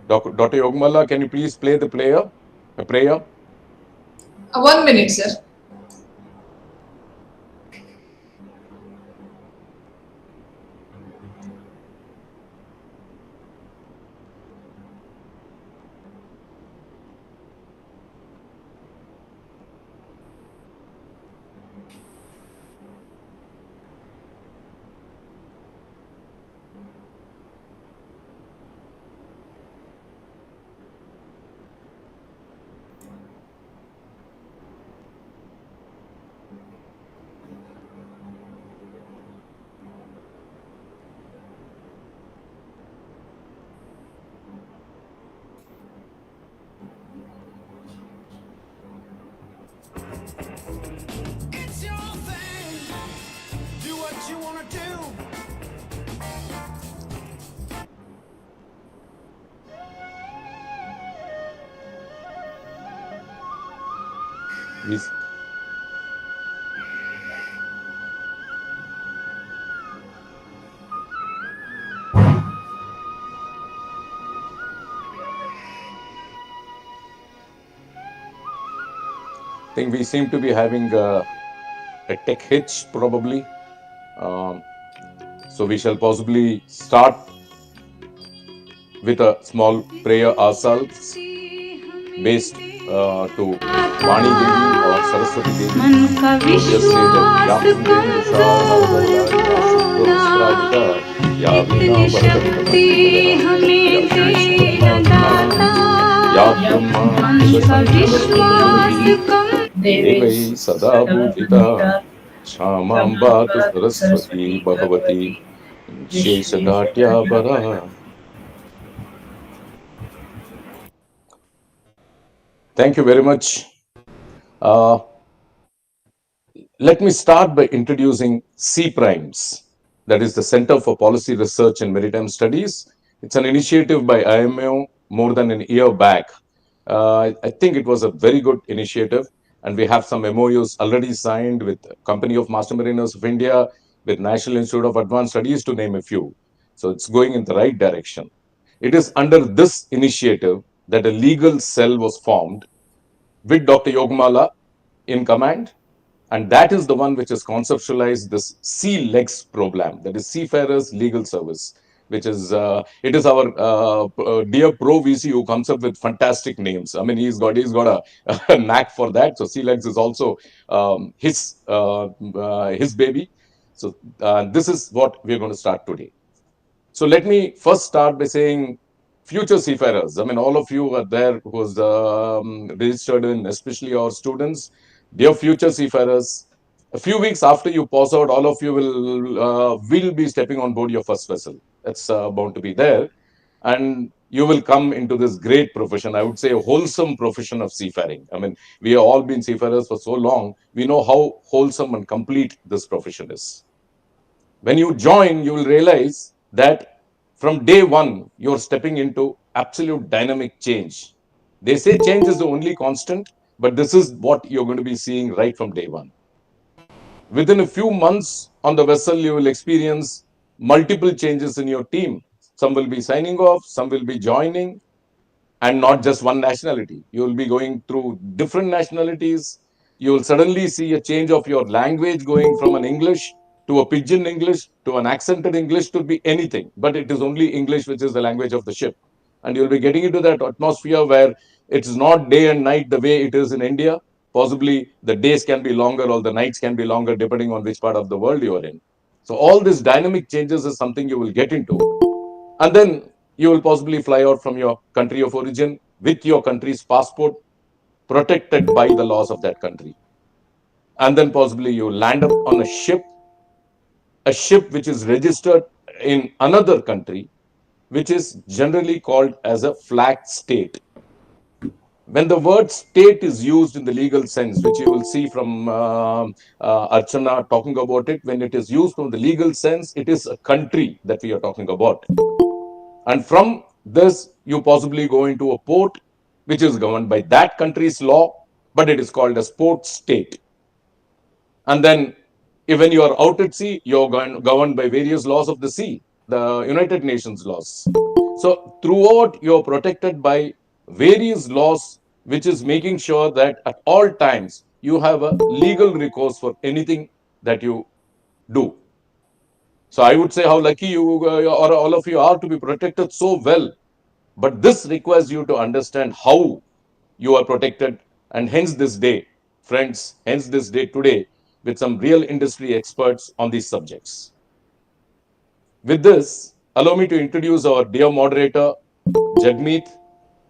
Dr. Yogmala, can you please play the prayer? 1 minute, sir. It's your thing. Do what you wanna do. Please. I think we seem to be having a tech hitch probably. So we shall possibly start with a small prayer ourselves based to Vani Devi or Saraswati Devi. Just say that Yam Devai Sada Bhujita Shamambatu Saraswati Bhagavati Sheshagatya Bara. Thank you very much. Let me start by introducing CPRiMeS, that is the Center for Policy Research and Maritime Studies. It's an initiative by IMO more than a year back. I think it was a very good initiative, and we have some MOUs already signed with Company of Master Mariners of India, with National Institute of Advanced Studies, to name a few. So it's going in the right direction. It is under this initiative that a legal cell was formed with Dr. Yogmala in command, and that is the one which has conceptualized this SeaLegS program, that is Seafarers Legal Service, which is it is our dear Pro VC who comes up with fantastic names. I mean, he's got a knack for that. So SeaLegS is also his baby. So this is what we're going to start today. So let me first start by saying, future seafarers. I mean, all of you are there who's registered in, especially our students. Dear future seafarers, a few weeks after you pass out, all of you will be stepping on board your first vessel. That's bound to be there, and you will come into this great profession. I would say a wholesome profession of seafaring. I mean, we have all been seafarers for so long. We know how wholesome and complete this profession is. When you join, you will realize that from day one, you're stepping into absolute dynamic change. They say change is the only constant, but this is what you're going to be seeing right from day one. Within a few months on the vessel, you will experience multiple changes in your team. Some will be signing off, some will be joining, and not just one nationality. You will be going through different nationalities. You will suddenly see a change of your language, going from an English to a pidgin English to an accented English, to be anything, but it is only English which is the language of the ship. And you'll be getting into that atmosphere where it's not day and night the way it is in India. Possibly the days can be longer or the nights can be longer depending on which part of the world you are in. So all these dynamic changes is something you will get into. And then you will possibly fly out from your country of origin with your country's passport, protected by the laws of that country. And then possibly you land up on a ship which is registered in another country, which is generally called as a flag state. When the word state is used in the legal sense, which you will see from Archana talking about it, when it is used from the legal sense, it is a country that we are talking about. And from this, you possibly go into a port which is governed by that country's law, but it is called a port state. And then, when you are out at sea, you're governed by various laws of the sea, the United Nations laws. So throughout, you're protected by various laws, which is making sure that at all times you have a legal recourse for anything that you do. So I would say how lucky you or all of you are to be protected so well. But this requires you to understand how you are protected, and hence this day, friends, hence this day today with some real industry experts on these subjects. With this, allow me to introduce our dear moderator, Jagmeet.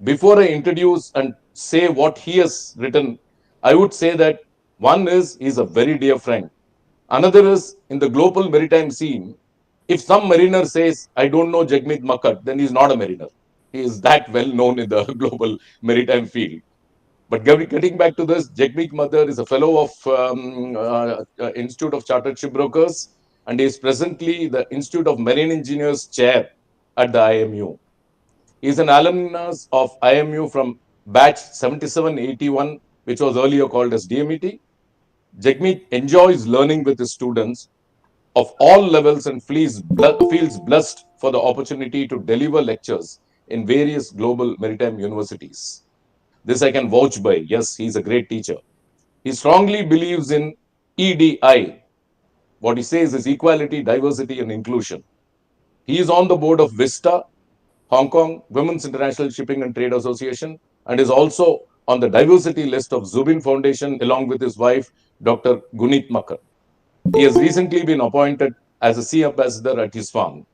Before I introduce and say what he has written, I would say that one is he's a very dear friend. Another is in the global maritime scene. If some mariner says, I don't know Jagmeet Makkad, then he's not a mariner. He is that well known in the global maritime field. But getting back to this, Jagmeet Makkad is a fellow of Institute of Chartered Shipbrokers, and he is presently the Institute of Marine Engineers chair at the IMU. He is an alumnus of IMU from batch 7781, which was earlier called as DMET. Jagmeet enjoys learning with his students of all levels and feels blessed for the opportunity to deliver lectures in various global maritime universities. This I can vouch by. Yes, he's a great teacher. He strongly believes in EDI. What he says is equality, diversity, and inclusion. He is on the board of VISTA, Hong Kong Women's International Shipping and Trade Association, and is also on the diversity list of Zubin Foundation along with his wife, Dr. Gunit Makkar. He has recently been appointed as a sea ambassador at his farm.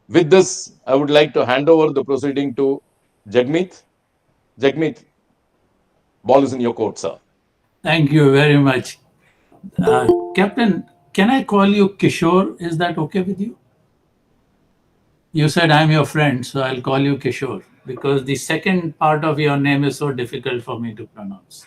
With this, I would like to hand over the proceeding to Jagmeet. Jagmeet, ball is in your court, sir. Thank you very much. Captain, can I call you Kishore? Is that okay with you? You said I'm your friend, so I'll call you Kishore because the second part of your name is so difficult for me to pronounce.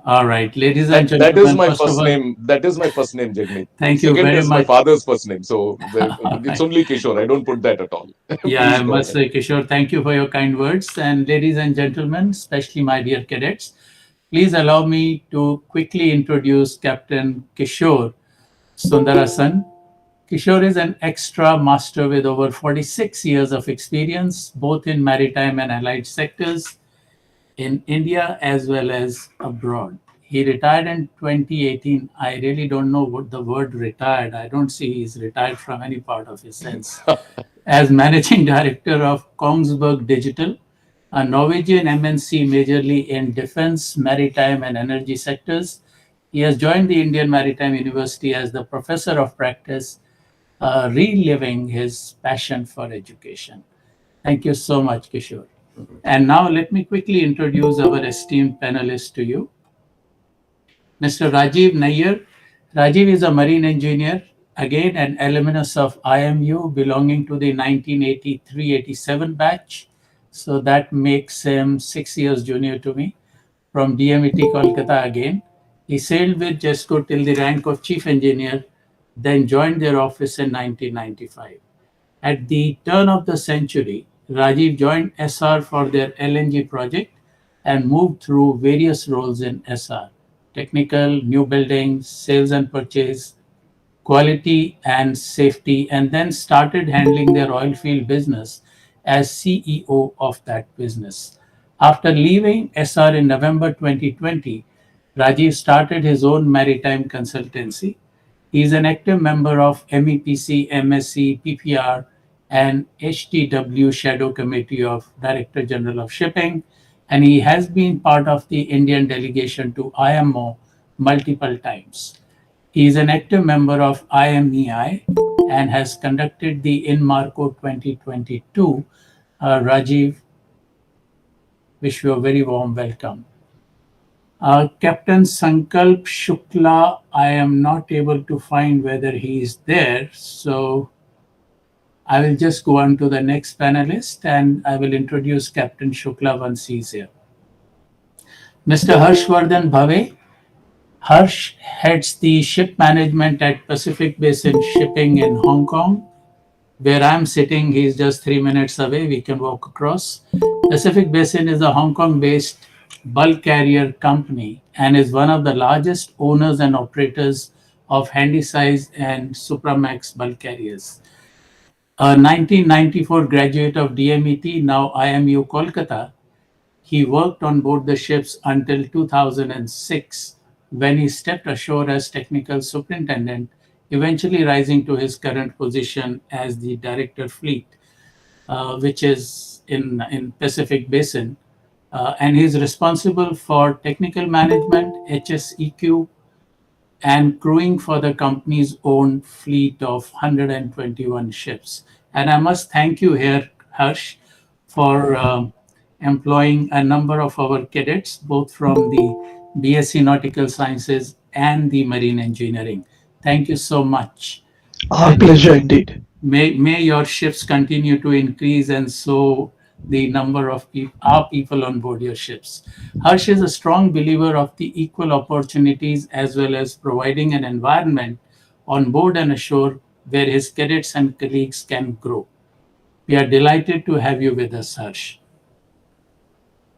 All right, ladies and That is gentlemen, my first of first all, name. That is my first name, Jagmeet. thank you Second very is my much. father's first name. So All it's right. only Kishore. I don't put that at all. Yeah, Please I go must ahead. say, Kishore, thank you for your kind words. And ladies and gentlemen, especially my dear cadets, please allow me to quickly introduce Captain Kishore Sundarasan. Kishore is an extra master with over 46 years of experience, both in maritime and allied sectors in India as well as abroad. He retired in 2018. I really don't know what the word retired. I don't see he's retired from any part of his sense. As managing director of Kongsberg Digital, a Norwegian MNC majorly in defense, maritime, and energy sectors. He has joined the Indian Maritime University as the professor of practice, reliving his passion for education. Thank you so much, Kishore. And now let me quickly introduce our esteemed panelists to you. Mr. Rajiv Nayyar. Rajiv is a marine engineer, again an alumnus of IMU belonging to the 1983-87 batch. So that makes him 6 years junior to me. From DMET Kolkata again. He sailed with JESCO till the rank of chief engineer, then joined their office in 1995. At the turn of the century, Rajiv joined SR for their LNG project and moved through various roles in SR: technical, new buildings, sales and purchase, quality and safety, and then started handling their oil field business as CEO of that business. After leaving SR in November 2020, Rajiv started his own maritime consultancy. He is an active member of MEPC, MSC, PPR, and HTW Shadow Committee of Director General of Shipping, and he has been part of the Indian delegation to IMO multiple times. He is an active member of IMEI and has conducted the INMARCO 2022. Rajiv, wish you a very warm welcome. Captain Sankalp Shukla, I am not able to find whether he is there, so I will just go on to the next panelist and I will introduce Captain Shukla once he's here. Mr. Harshvardhan Bhave. Harsh heads the ship management at Pacific Basin Shipping in Hong Kong. Where I'm sitting, he's just 3 minutes away. We can walk across. Pacific Basin is a Hong Kong based bulk carrier company and is one of the largest owners and operators of handysize and supramax bulk carriers. A 1994 graduate of DMET, now IMU Kolkata, he worked on board the ships until 2006 when he stepped ashore as technical superintendent, eventually rising to his current position as the director fleet, which is in Pacific Basin. And he's responsible for technical management, HSEQ, and crewing for the company's own fleet of 121 ships. And I must thank you here, Harsh, for employing a number of our cadets, both from the BSc Nautical Sciences and the Marine Engineering. Thank you so much. Our pleasure indeed. May your ships continue to increase and so the number of our people on board your ships. Harsh is a strong believer of the equal opportunities as well as providing an environment on board and ashore where his cadets and colleagues can grow. We are delighted to have you with us, Harsh.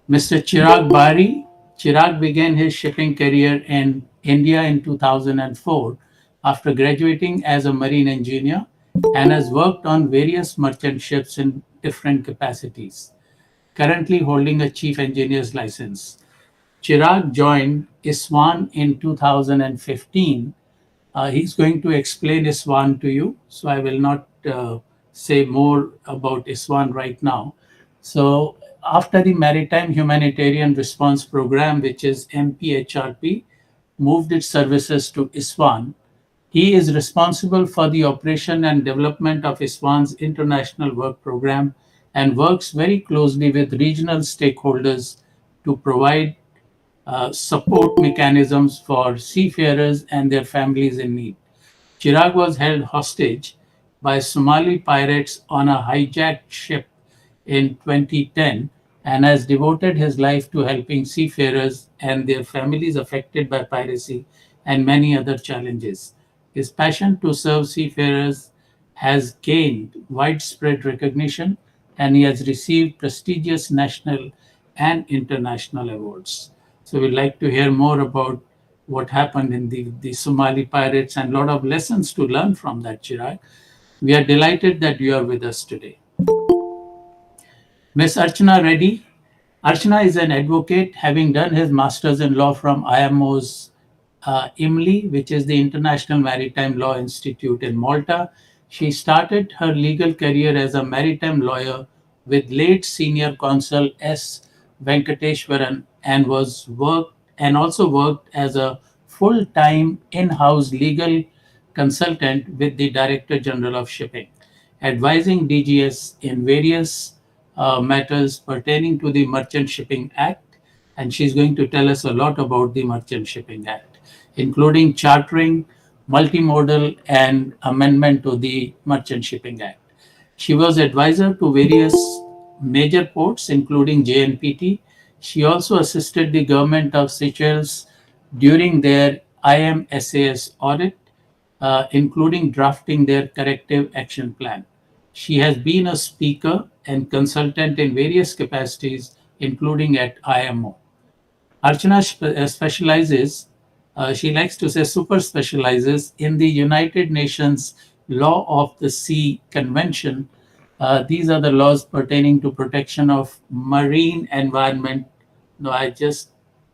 Mr. Chirag Bari. Chirag began his shipping career in India in 2004 after graduating as a marine engineer and has worked on various merchant ships in different capacities, currently holding a chief engineer's license. Chirag joined ISWAN in 2015. He's going to explain ISWAN to you, so I will not say more about ISWAN right now. So, after the Maritime Humanitarian Response Program, which is MPHRP, moved its services to ISWAN, he is responsible for the operation and development of ISWAN's international work program and works very closely with regional stakeholders to provide support mechanisms for seafarers and their families in need. Chirag was held hostage by Somali pirates on a hijacked ship in 2010 and has devoted his life to helping seafarers and their families affected by piracy and many other challenges. His passion to serve seafarers has gained widespread recognition and he has received prestigious national and international awards. So we'd like to hear more about what happened in the Somali pirates and a lot of lessons to learn from that, Chirag. We are delighted that you are with us today. Ms. Archana Reddy. Archana is an advocate, having done his master's in law from IMO's IMLI, which is the International Maritime Law Institute in Malta. She started her legal career as a maritime lawyer with late senior counsel S. Venkateshwaran and also worked as a full-time in-house legal consultant with the Director General of Shipping, advising DGS in various matters pertaining to the Merchant Shipping Act. And she's going to tell us a lot about the Merchant Shipping Act, including chartering, multimodal, and amendment to the Merchant Shipping Act. She was advisor to various major ports, including JNPT. She also assisted the government of Seychelles during their IMSAS audit, including drafting their corrective action plan. She has been a speaker and consultant in various capacities, including at IMO. Archana specializes, she likes to say super specializes in the United Nations Law of the Sea Convention. These are the laws pertaining to protection of marine environment. No, I just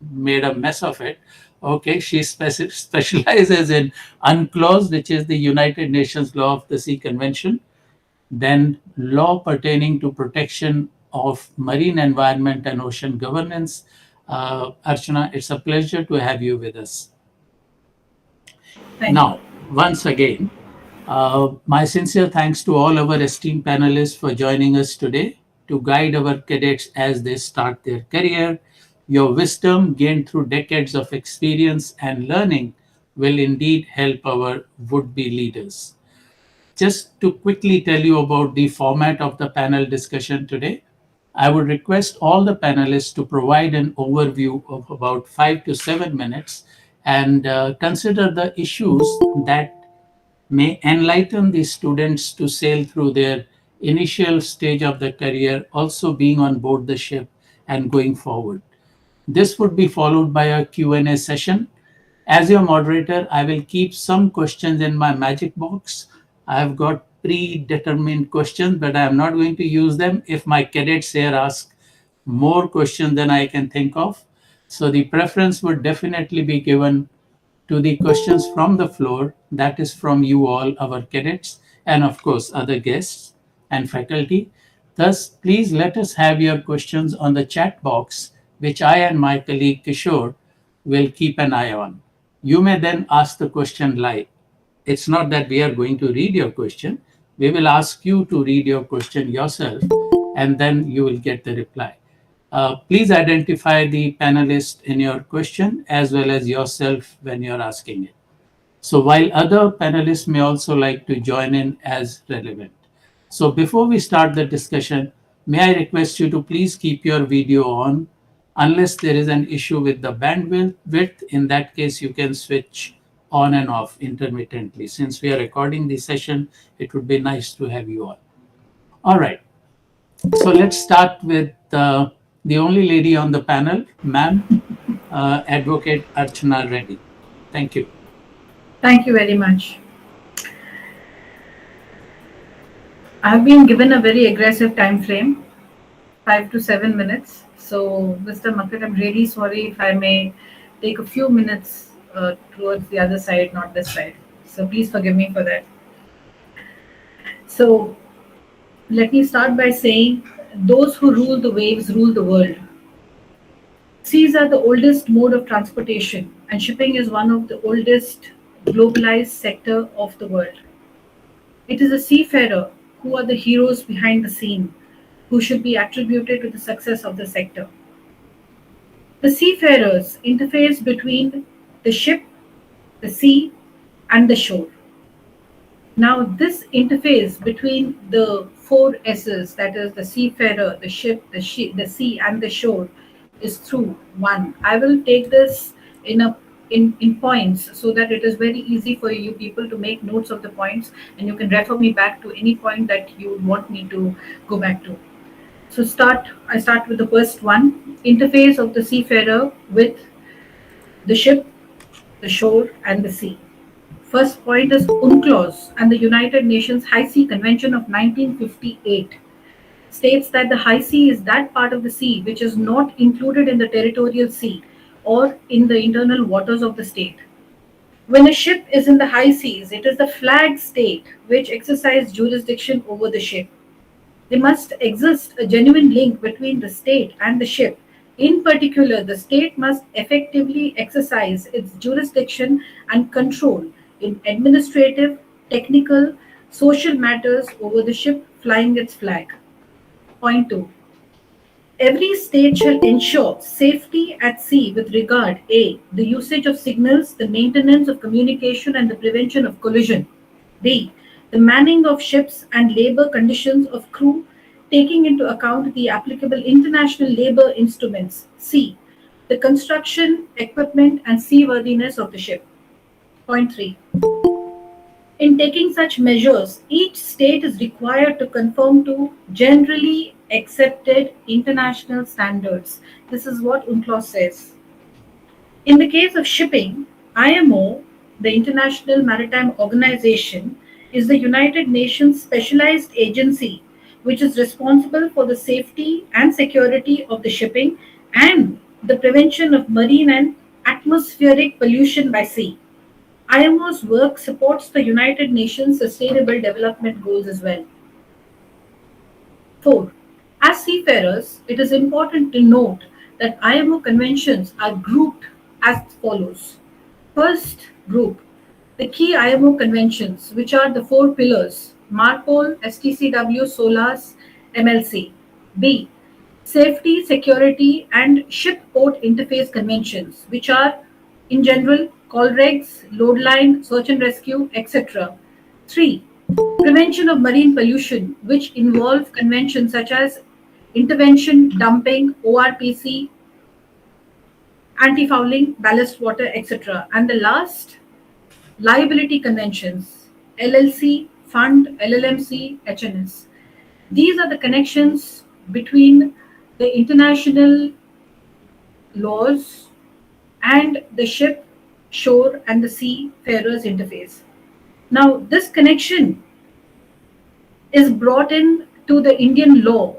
made a mess of it. Okay, she specializes in UNCLOS, which is the United Nations Law of the Sea Convention, then law pertaining to protection of marine environment and ocean governance. Archana, it's a pleasure to have you with us. Thank Now, once again, my sincere thanks to all our esteemed panelists for joining us today to guide our cadets as they start their career. Your wisdom gained through decades of experience and learning will indeed help our would-be leaders. Just to quickly tell you about the format of the panel discussion today, I would request all the panelists to provide an overview of about 5 to 7 minutes and consider the issues that may enlighten the students to sail through their initial stage of the career, also being on board the ship and going forward. This would be followed by a Q&A session. As your moderator, I will keep some questions in my magic box. I've got predetermined questions, but I am not going to use them if my cadets here ask more questions than I can think of. So the preference would definitely be given to the questions from the floor, that is from you all, our cadets, and of course, other guests and faculty. Thus, please let us have your questions on the chat box, which I and my colleague Kishore will keep an eye on. You may then ask the question live. It's not that we are going to read your question. We will ask you to read your question yourself, and then you will get the reply. Please identify the panelist in your question as well as yourself when you're asking it. So while other panelists may also like to join in as relevant. So before we start the discussion, may I request you to please keep your video on unless there is an issue with the bandwidth. In that case, you can switch on and off intermittently. Since we are recording the session, it would be nice to have you all. All right. So let's start with the only lady on the panel, ma'am, Advocate Archana Reddy. Thank you. Thank you very much. I have been given a very aggressive time frame, 5 to 7 minutes. So, Mr. Makkat, I'm really sorry if I may take a few minutes towards the other side, not this side. So, please forgive me for that. So, let me start by saying those who rule the waves rule the world. Seas are the oldest mode of transportation, and shipping is one of the oldest globalized sector of the world. It is the seafarer who are the heroes behind the scene, who should be attributed to the success of the sector. The seafarers interface between the ship, the sea, and the shore. Now, this interface between the four S's, that is the seafarer, the ship, the sea, and the shore, is through one. I will take this in points so that it is very easy for you people to make notes of the points, and you can refer me back to any point that you want me to go back to. So I start with the first one, interface of the seafarer with the ship, the shore, and the sea. First point is UNCLOS and the United Nations High Sea Convention of 1958 states that the high sea is that part of the sea which is not included in the territorial sea or in the internal waters of the state. When a ship is in the high seas, it is the flag state which exercises jurisdiction over the ship. There must exist a genuine link between the state and the ship. In particular, the state must effectively exercise its jurisdiction and control in administrative, technical, social matters over the ship flying its flag. Point 2. Every state shall ensure safety at sea with regard A. The usage of signals, the maintenance of communication and the prevention of collision. B. The manning of ships and labor conditions of crew taking into account the applicable international labor instruments. C. The construction, equipment and seaworthiness of the ship. Point 3. In taking such measures, each state is required to conform to generally accepted international standards. This is what UNCLOS says. In the case of shipping, IMO, the International Maritime Organization, is the United Nations specialized agency which is responsible for the safety and security of the shipping and the prevention of marine and atmospheric pollution by sea. IMO's work supports the United Nations Sustainable Development Goals as well. 4. As seafarers, it is important to note that IMO conventions are grouped as follows. First group, the key IMO conventions, which are the four pillars: MARPOL, STCW, SOLAS, MLC. B. Safety, security, and ship port interface conventions, which are in general call regs, load line, search and rescue, etc. 3. Prevention of marine pollution, which involve conventions such as intervention, dumping, ORPC, anti-fouling, ballast water, etc. And the last, liability conventions, LLC, Fund, LLMC, HNS. These are the connections between the international laws and the ship, shore, and the seafarers interface. Now, this connection is brought in to the Indian law.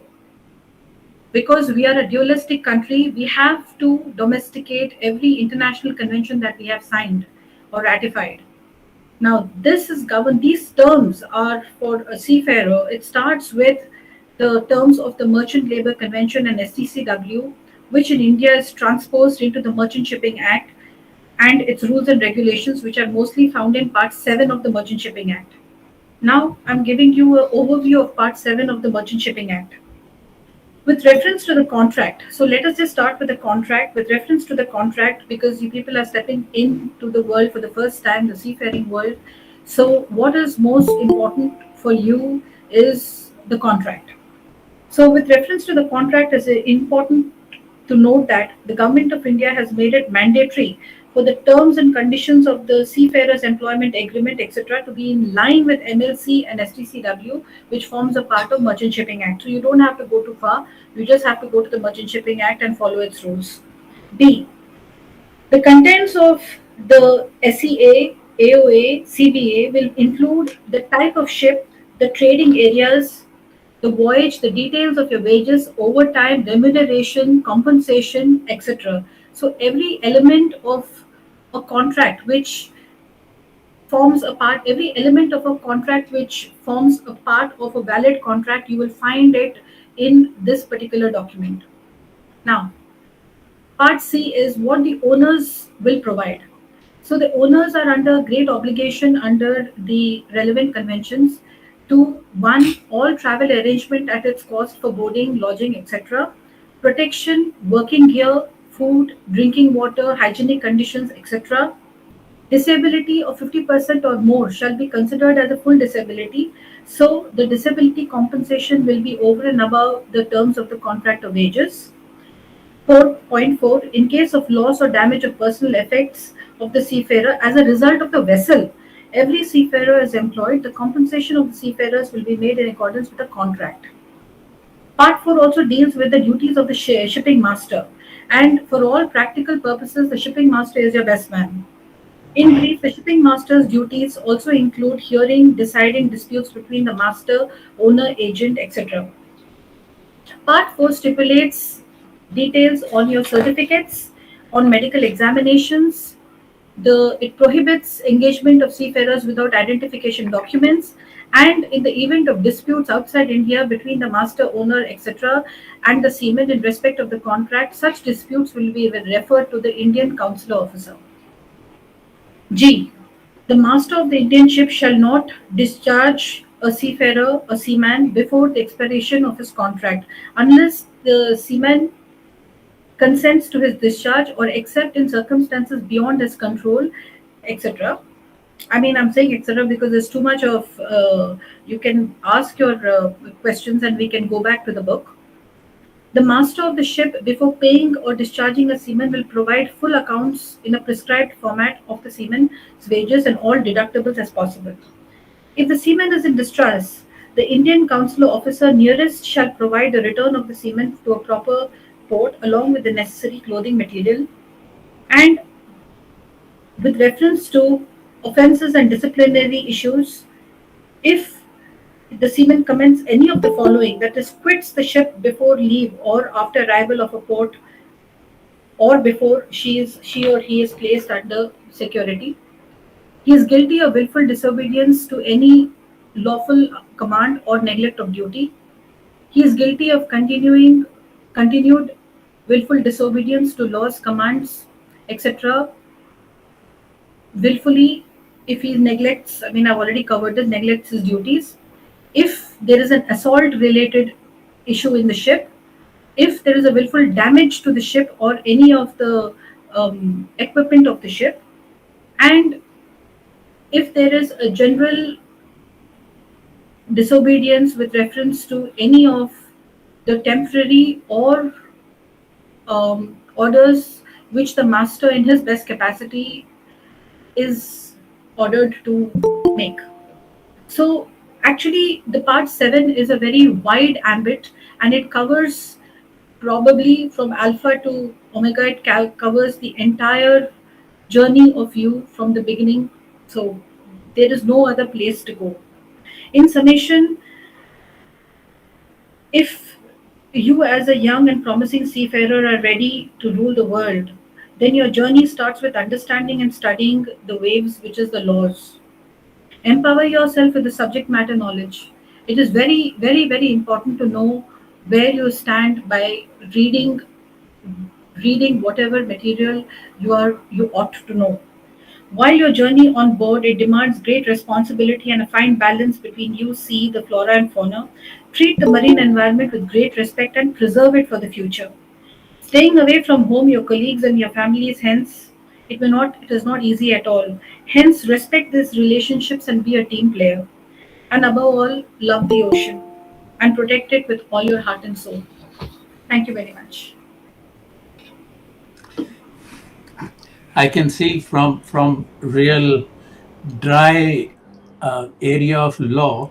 Because we are a dualistic country, we have to domesticate every international convention that we have signed or ratified. Now, this is governed, these terms are for a seafarer. It starts with the terms of the Merchant Labour Convention and STCW, which in India is transposed into the Merchant Shipping Act and its rules and regulations, which are mostly found in Part 7 of the Merchant Shipping Act. Now, I'm giving you an overview of Part 7 of the Merchant Shipping Act. With reference to the contract, so let us just start with the contract. With reference to the contract, because you people are stepping into the world for the first time, the seafaring world. So, what is most important for you is the contract. So, with reference to the contract, it's important to note that the Government of India has made it mandatory for the terms and conditions of the Seafarers Employment Agreement, etc., to be in line with MLC and STCW, which forms a part of Merchant Shipping Act. So you don't have to go too far. You just have to go to the Merchant Shipping Act and follow its rules. B. The contents of the SEA, AOA, CBA will include the type of ship, the trading areas, the voyage, the details of your wages, overtime, remuneration, compensation, etc. So every element of a contract which forms a part, every element of a contract which forms a part of a valid contract, you will find it in this particular document. Now, Part C is what the owners will provide. So the owners are under great obligation under the relevant conventions to one, all travel arrangement at its cost for boarding, lodging, etc., protection, working gear, food, drinking water, hygienic conditions, etc. Disability of 50% or more shall be considered as a full disability. So the disability compensation will be over and above the terms of the contract of wages. 4.4 In case of loss or damage of personal effects of the seafarer as a result of the vessel, every seafarer is employed. The compensation of the seafarers will be made in accordance with the contract. Part 4 also deals with the duties of the shipping master, and for all practical purposes, the shipping master is your best man. In brief, the shipping master's duties also include hearing, deciding disputes between the master, owner, agent, etc. Part 4 stipulates details on your certificates, on medical examinations. It prohibits engagement of seafarers without identification documents, and in the event of disputes outside India between the master, owner, etc., and the seaman in respect of the contract, such disputes will be referred to the Indian consular officer. G. The master of the Indian ship shall not discharge a seafarer, a seaman, before the expiration of his contract, unless the seaman consents to his discharge or except in circumstances beyond his control, etc. I mean, I'm saying etc. because there's too much of, you can ask your questions and we can go back to the book. The master of the ship, before paying or discharging a seaman, will provide full accounts in a prescribed format of the seaman's wages and all deductibles as possible. If the seaman is in distress, the Indian consular officer nearest shall provide the return of the seaman to a proper port along with the necessary clothing material. And with reference to offences and disciplinary issues, if the seaman commits any of the following, that is, quits the ship before leave or after arrival of a port, or before she or he is placed under security, he is guilty of willful disobedience to any lawful command or neglect of duty. He is guilty of continued willful disobedience to laws, commands, etc. Willfully, if he neglects, I mean, I've already covered this, neglects his duties. If there is an assault related issue in the ship, if there is a willful damage to the ship or any of the equipment of the ship, and if there is a general disobedience with reference to any of the temporary or orders which the master in his best capacity is ordered to make. So actually the part 7 is a very wide ambit and it covers probably from alpha to omega. It covers the entire journey of you from the beginning. So there is no other place to go. In summation, If you, as a young and promising seafarer, are ready to rule the world, then your journey starts with understanding and studying the waves, which is the laws. Empower yourself with the subject matter knowledge. It is very, very, very important to know where you stand by reading whatever material you ought to know. While your journey on board, it demands great responsibility and a fine balance between you, sea, the flora and fauna. Treat the marine environment with great respect and preserve it for the future. Staying away from home, your colleagues and your families, hence, it is not easy at all. Hence, respect these relationships and be a team player. And above all, love the ocean and protect it with all your heart and soul. Thank you very much. I can see from real dry area of law,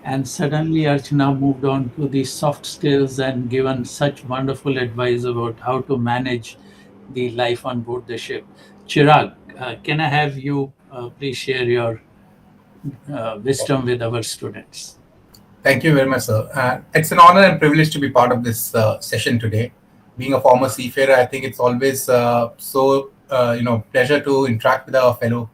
and suddenly Archana moved on to the soft skills and given such wonderful advice about how to manage the life on board the ship. Chirag, can I have you please share your wisdom with our students? Thank you very much, sir. It's an honor and privilege to be part of this session today. Being a former seafarer, I think it's always pleasure to interact with our fellow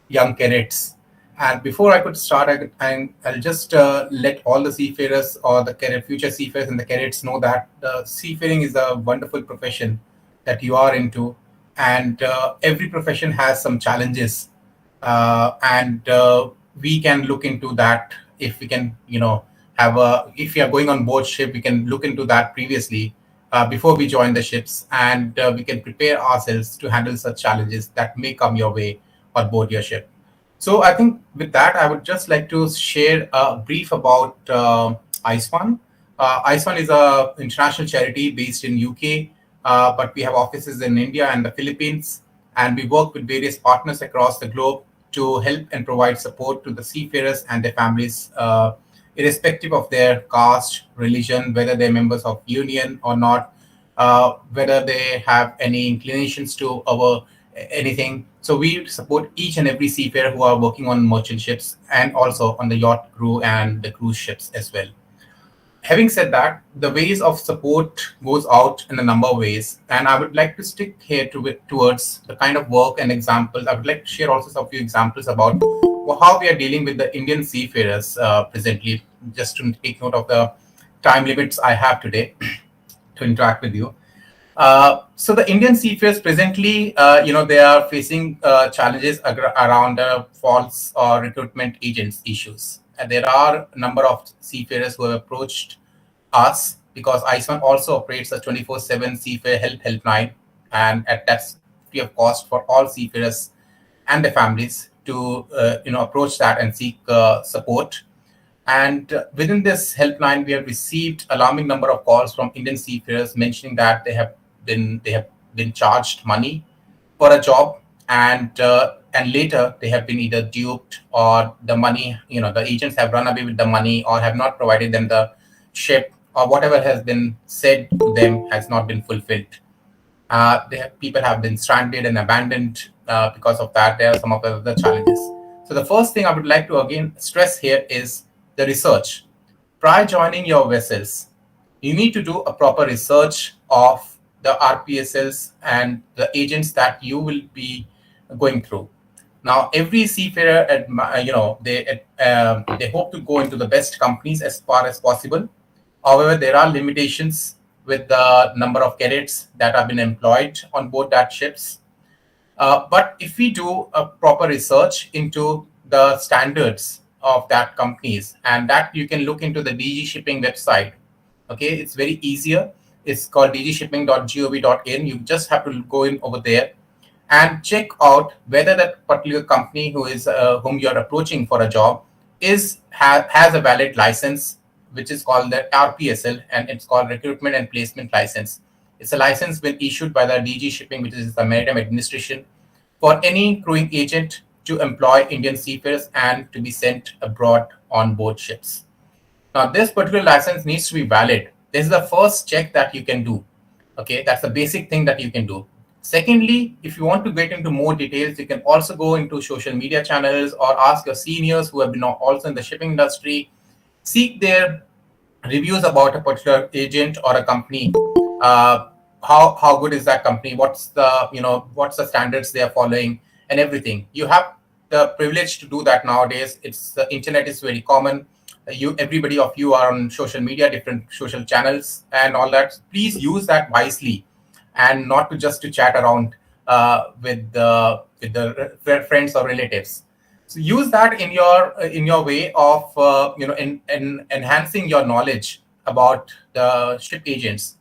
young cadets. And before I could start, I'll just let all the seafarers or the future seafarers and the cadets know that seafaring is a wonderful profession that you are into, and every profession has some challenges, and we can look into that if we can, if you are going on board ship, we can look into that previously before we join the ships, and we can prepare ourselves to handle such challenges that may come your way on board your ship. So I think with that, I would just like to share a brief about ICE1. ICE1 is an international charity based in UK, but we have offices in India and the Philippines, and we work with various partners across the globe to help and provide support to the seafarers and their families, irrespective of their caste, religion, whether they're members of union or not, whether they have any inclinations to anything. So we support each and every seafarer who are working on merchant ships and also on the yacht crew and the cruise ships as well. Having said that, the ways of support goes out in a number of ways, and I would like to stick here towards the kind of work and examples. I would like to share also some few examples about how we are dealing with the Indian seafarers presently, just to take note of the time limits I have today to interact with you. So the Indian seafarers presently, they are facing challenges around false or recruitment agents issues. And there are a number of seafarers who have approached us because ICE1 also operates a 24/7 seafarer helpline, and that's free of cost for all seafarers and their families to approach that and seek support. And within this helpline, we have received alarming number of calls from Indian seafarers mentioning that they have been charged money for a job, and later they have been either duped or the money, the agents have run away with the money or have not provided them the ship, or whatever has been said to them has not been fulfilled. People have been stranded and abandoned because of that. There are some of the other challenges. So the first thing I would like to again stress here is the research. Prior joining your vessels, you need to do a proper research of the RPSLs and the agents that you will be going through. Now, every seafarer, they hope to go into the best companies as far as possible. However, there are limitations with the number of cadets that have been employed on board that ships. But if we do a proper research into the standards of that companies, and that you can look into the DG Shipping website. Okay, it's very easier. It's called dgshipping.gov.in. You just have to go in over there and check out whether that particular company whom you're approaching for a job has a valid license, which is called the RPSL, and it's called Recruitment and Placement License. It's a license been issued by the DG Shipping, which is the Maritime Administration, for any crewing agent to employ Indian seafarers and to be sent abroad on board ships. Now, this particular license needs to be valid. This is the first check that you can do. Okay, that's the basic thing that you can do. Secondly, if you want to get into more details, you can also go into social media channels or ask your seniors who have been also in the shipping industry, seek their reviews about a particular agent or a company. How good is that company? What's the standards they are following and everything. You have the privilege to do that nowadays. It's the internet is very common. Everybody of you are on social media, different social channels and all that. Please use that wisely, and not to chat around with the friends or relatives. So use that in your way of enhancing your knowledge about the ship agents.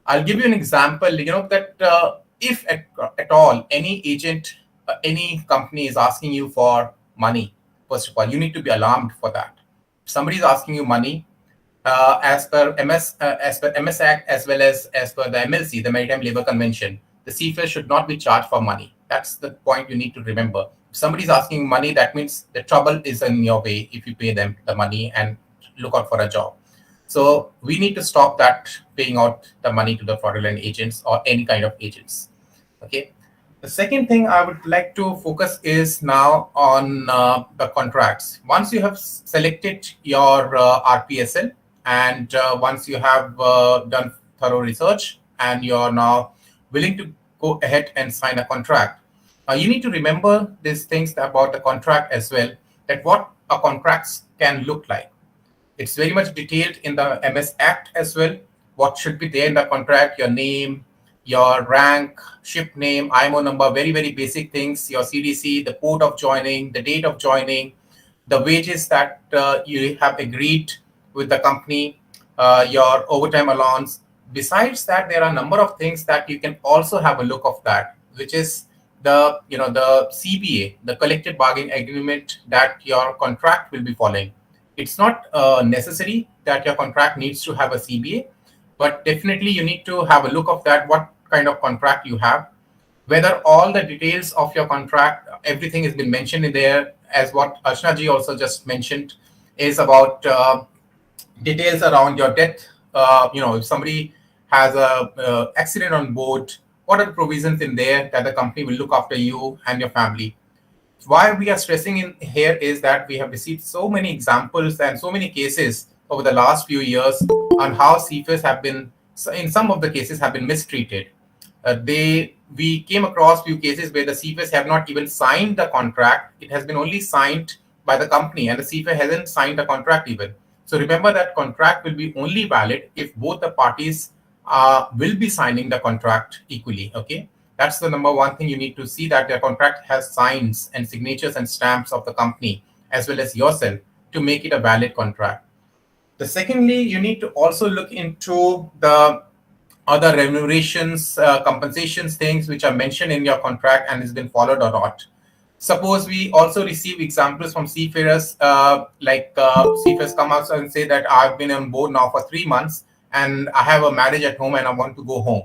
I'll give you an example. That if at all any agent, any company is asking you for money, first of all, you need to be alarmed for that. If somebody is asking you money, as per MS Act, as well as per the MLC, the Maritime Labour Convention, the seafarers should not be charged for money. That's the point you need to remember. If somebody is asking money, that means the trouble is in your way if you pay them the money and look out for a job. So we need to stop that, paying out the money to the fraudulent agents or any kind of agents. Okay. The second thing I would like to focus is now on the contracts. Once you have selected your RPSL, and once you have done thorough research and you're now willing to go ahead and sign a contract, you need to remember these things about the contract as well, that what a contracts can look like. It's very much detailed in the MS Act as well. What should be there in the contract: your name, your rank, ship name, IMO number, very, very basic things, your CDC, the port of joining, the date of joining, the wages that you have agreed with the company, your overtime allowance. Besides that, there are a number of things that you can also have a look of that, which is the CBA, the collective bargaining agreement that your contract will be following. It's not necessary that your contract needs to have a CBA, but definitely you need to have a look of that, what kind of contract you have, whether all the details of your contract, everything has been mentioned in there, as what Archana ji also just mentioned, is about details around your death. If somebody has a accident on board, what are the provisions in there that the company will look after you and your family? Why we are stressing in here is that we have received so many examples and so many cases over the last few years on how seafarers have been, in some of the cases, have been mistreated. We came across few cases where the seafarers have not even signed the contract. It has been only signed by the company, and the seafarer hasn't signed the contract even. So remember that contract will be only valid if both the parties will be signing the contract equally. Okay. That's the number one thing you need to see, that the contract has signs and signatures and stamps of the company as well as yourself to make it a valid contract. The secondly, you need to also look into the other remunerations, compensations, things which are mentioned in your contract and has been followed or not. Suppose we also receive examples from seafarers, seafarers come out and say that I've been on board now for 3 months and I have a marriage at home and I want to go home.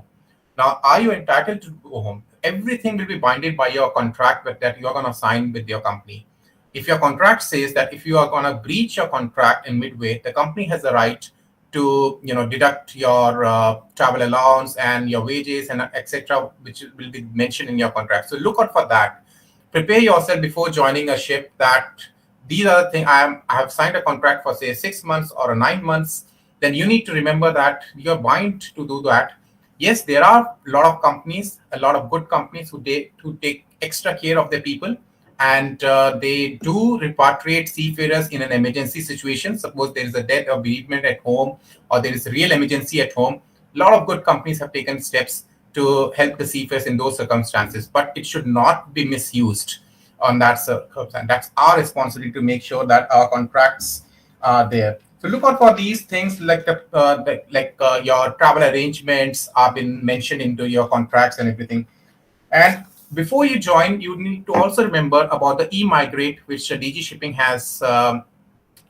Now, are you entitled to go home? Everything will be binded by your contract that you're going to sign with your company. If your contract says that if you are going to breach your contract in midway, the company has the right to deduct your travel allowance and your wages and etc., which will be mentioned in your contract. So look out for that. Prepare yourself before joining a ship that these are the things. I have signed a contract for say 6 months or 9 months. Then you need to remember that you're bound to do that. Yes, there are a lot of companies, a lot of good companies who take extra care of their people, and they do repatriate seafarers in an emergency situation. Suppose there is a death or bereavement at home, or there is a real emergency at home. A lot of good companies have taken steps to help the seafarers in those circumstances, but it should not be misused on that circumstance. That's our responsibility to make sure that our contracts are there. So look out for these things, like your travel arrangements have been mentioned into your contracts and everything. And before you join, you need to also remember about the e-migrate, which DG Shipping has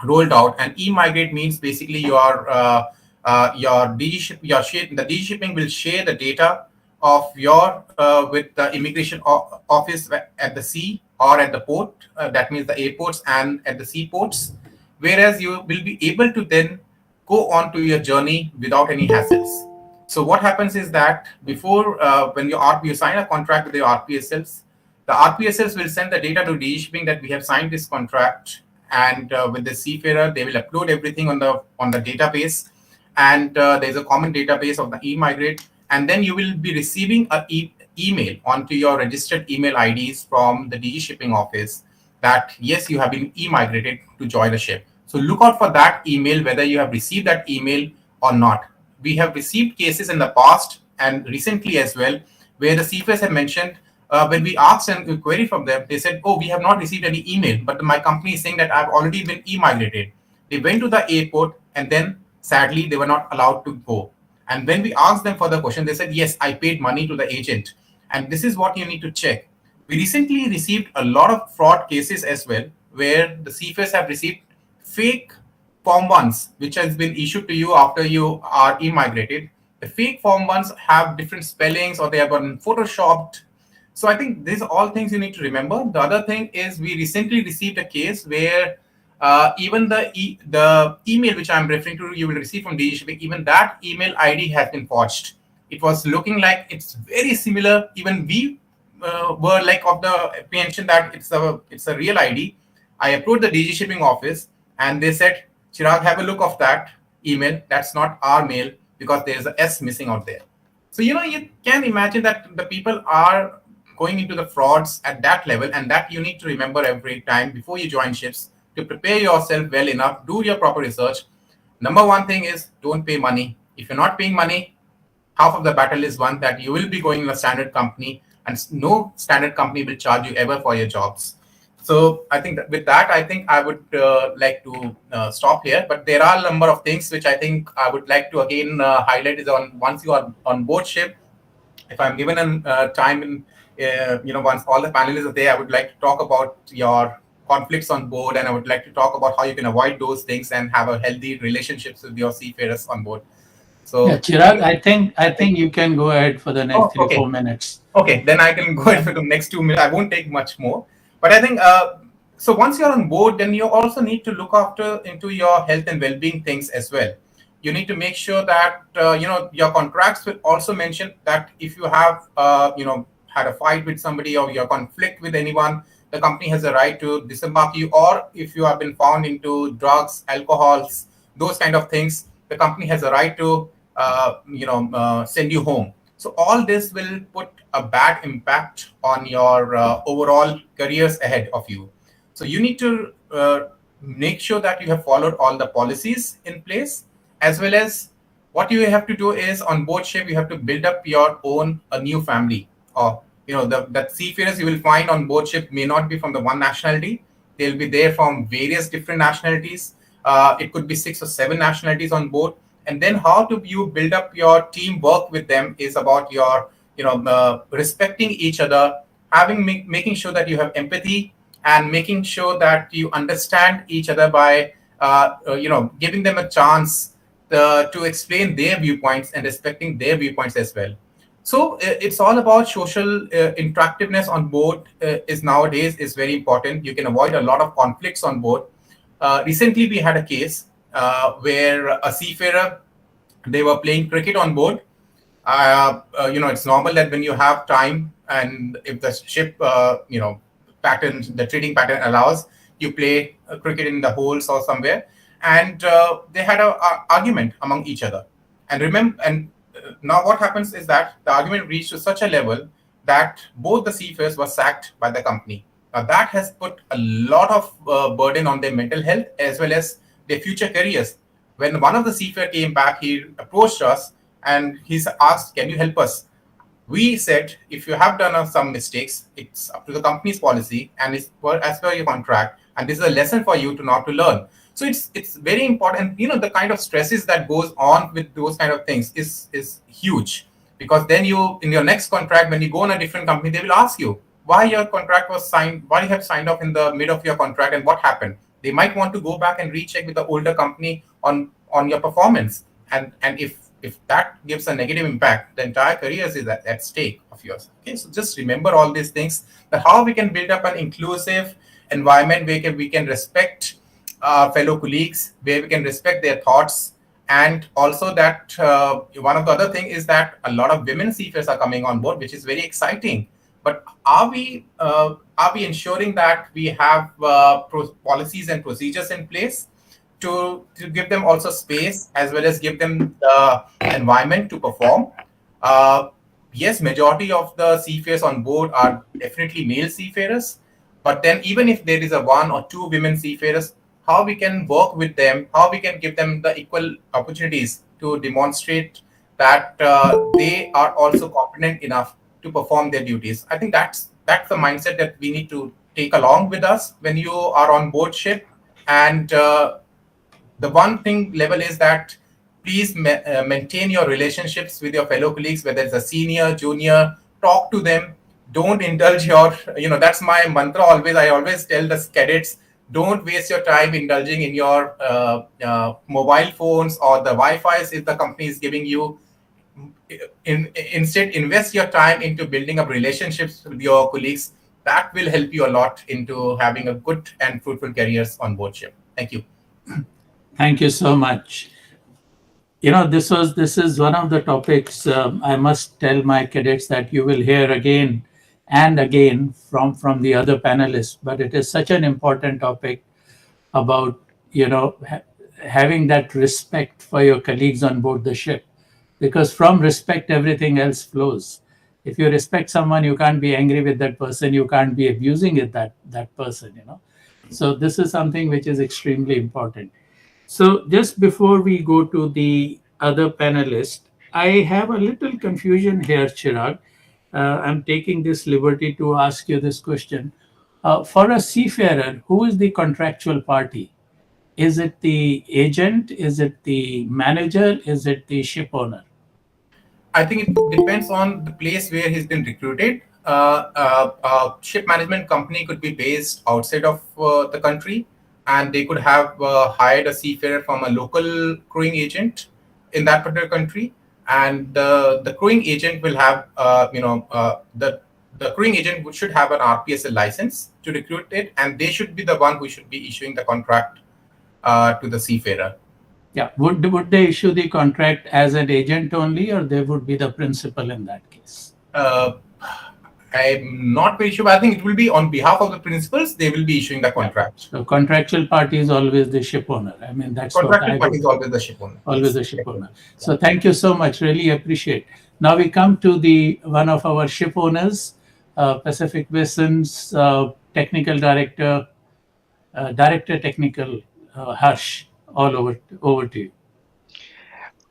rolled out. And e-migrate means basically the DG Shipping will share the data of your with the immigration office at the sea or at the port. That means the airports and at the seaports. Whereas you will be able to then go on to your journey without any hassles. So what happens is that before when you sign a contract with your RPSLs, the RPSLs will send the data to DG Shipping that we have signed this contract, and with the seafarer, they will upload everything on the database, and there's a common database of the e-migrate, and then you will be receiving an email onto your registered email IDs from the DG shipping office that yes, you have been e-migrated to join a ship. So look out for that email, whether you have received that email or not. We have received cases in the past and recently as well, where the seafarers have mentioned, when we asked a query from them, they said, oh, we have not received any email, but my company is saying that I've already been e-migrated. They went to the airport and then sadly they were not allowed to go. And when we asked them for the question, they said, yes, I paid money to the agent. And this is what you need to check. We recently received a lot of fraud cases as well, where the seafarers have received fake Form 1s, which has been issued to you after you are e-migrated. The fake Form 1s have different spellings or they have been photoshopped. So I think these are all things you need to remember. The other thing is we recently received a case where even the email which I'm referring to, you will receive from DG Shipping, even that email ID has been forged. It was looking like it's very similar. Even we were like of the apprehension that it's a real ID. I approached the DG Shipping office and they said, Chirag, have a look of that email. That's not our mail because there's a S missing out there. So, you can imagine that the people are going into the frauds at that level, and that you need to remember every time before you join ships to prepare yourself well enough, do your proper research. Number one thing is don't pay money. If you're not paying money, half of the battle is won, that you will be going in a standard company and no standard company will charge you ever for your jobs. So I think that with that, I think I would like to stop here. But there are a number of things which I think I would like to again highlight is on once you are on board ship. If I'm given time in, once all the panelists are there, I would like to talk about your conflicts on board, and I would like to talk about how you can avoid those things and have a healthy relationships with your seafarers on board. So, yeah, Chirag, I think you can go ahead for the next 3-4 minutes. Okay, then I can go ahead for the next 2 minutes. I won't take much more. But I think, so once you're on board, then you also need to look after into your health and well-being things as well. You need to make sure that, your contracts will also mention that if you have, had a fight with somebody or your conflict with anyone, the company has a right to disembark you, or if you have been found into drugs, alcohols, those kind of things, the company has a right to, send you home. So all this will put a bad impact on your overall careers ahead of you. So you need to make sure that you have followed all the policies in place, as well as what you have to do is on board ship, you have to build up your own a new family. Or that seafarers you will find on board ship may not be from the one nationality. They'll be there from various different nationalities. It could be 6 or 7 nationalities on board. And then how do you build up your teamwork with them is about your, respecting each other, making sure that you have empathy, and making sure that you understand each other by, giving them a chance to explain their viewpoints and respecting their viewpoints as well. So it's all about social interactiveness on board is nowadays is very important. You can avoid a lot of conflicts on board. Recently, we had a case where a seafarer, they were playing cricket on board. It's normal that when you have time and if the ship, the trading pattern allows, you play cricket in the holes or somewhere. And they had an argument among each other. And now what happens is that the argument reached to such a level that both the seafarers were sacked by the company. Now that has put a lot of burden on their mental health as well as their future careers. When one of the seafarers came back, he approached us and he asked, can you help us? We said, if you have done some mistakes, it's up to the company's policy and it's as per your contract. And this is a lesson for you to not to learn. So it's very important. The kind of stresses that goes on with those kind of things is huge, because then in your next contract, when you go on a different company, they will ask you why your contract was signed, why you have signed off in the mid of your contract and what happened. They might want to go back and recheck with the older company on your performance. And if that gives a negative impact, the entire career is at stake of yours. Okay, so just remember all these things, that how we can build up an inclusive environment where we can respect fellow colleagues, where we can respect their thoughts. And also that one of the other thing is that a lot of women seafarers are coming on board, which is very exciting. But are we ensuring that we have policies and procedures in place to give them also space as well as give them the environment to perform. Uh, yes, majority of the seafarers on board are definitely male seafarers, but then even if there is a one or two women seafarers, how we can work with them, how we can give them the equal opportunities to demonstrate that they are also competent enough to perform their duties. I think that's the mindset that we need to take along with us when you are on board ship. And the one thing level is that please maintain your relationships with your fellow colleagues, whether it's a senior, junior, talk to them. Don't indulge your, that's my mantra always. I always tell the cadets, don't waste your time indulging in your mobile phones or the Wi-Fi's if the company is giving you. Instead, invest your time into building up relationships with your colleagues. That will help you a lot into having a good and fruitful careers on board ship. Thank you. Thank you so much. This is one of the topics I must tell my cadets that you will hear again and again from the other panelists. But it is such an important topic about having that respect for your colleagues on board the ship, because from respect everything else flows. If you respect someone, you can't be angry with that person, you can't be abusing that person. So this is something which is extremely important. So just before we go to the other panelist, I have a little confusion here, Chirag. I'm taking this liberty to ask you this question. For a seafarer, who is the contractual party? Is it the agent? Is it the manager? Is it the ship owner? I think it depends on the place where he's been recruited. Ship management company could be based outside of the country, and they could have hired a seafarer from a local crewing agent in that particular country. And the crewing agent will have, the crewing agent should have an RPSL license to recruit it, and they should be the one who should be issuing the contract to the seafarer. Yeah, would they issue the contract as an agent only, or they would be the principal in that case? I'm not very sure, but I think it will be on behalf of the principals. They will be issuing the contract. So contractual party is always the ship owner. I mean, that's contractual what I party is always the ship owner. Always the ship owner. So thank you so much. Really appreciate. Now we come to the one of our ship owners, Pacific Basin's technical director, director technical, Harsh. All over to you.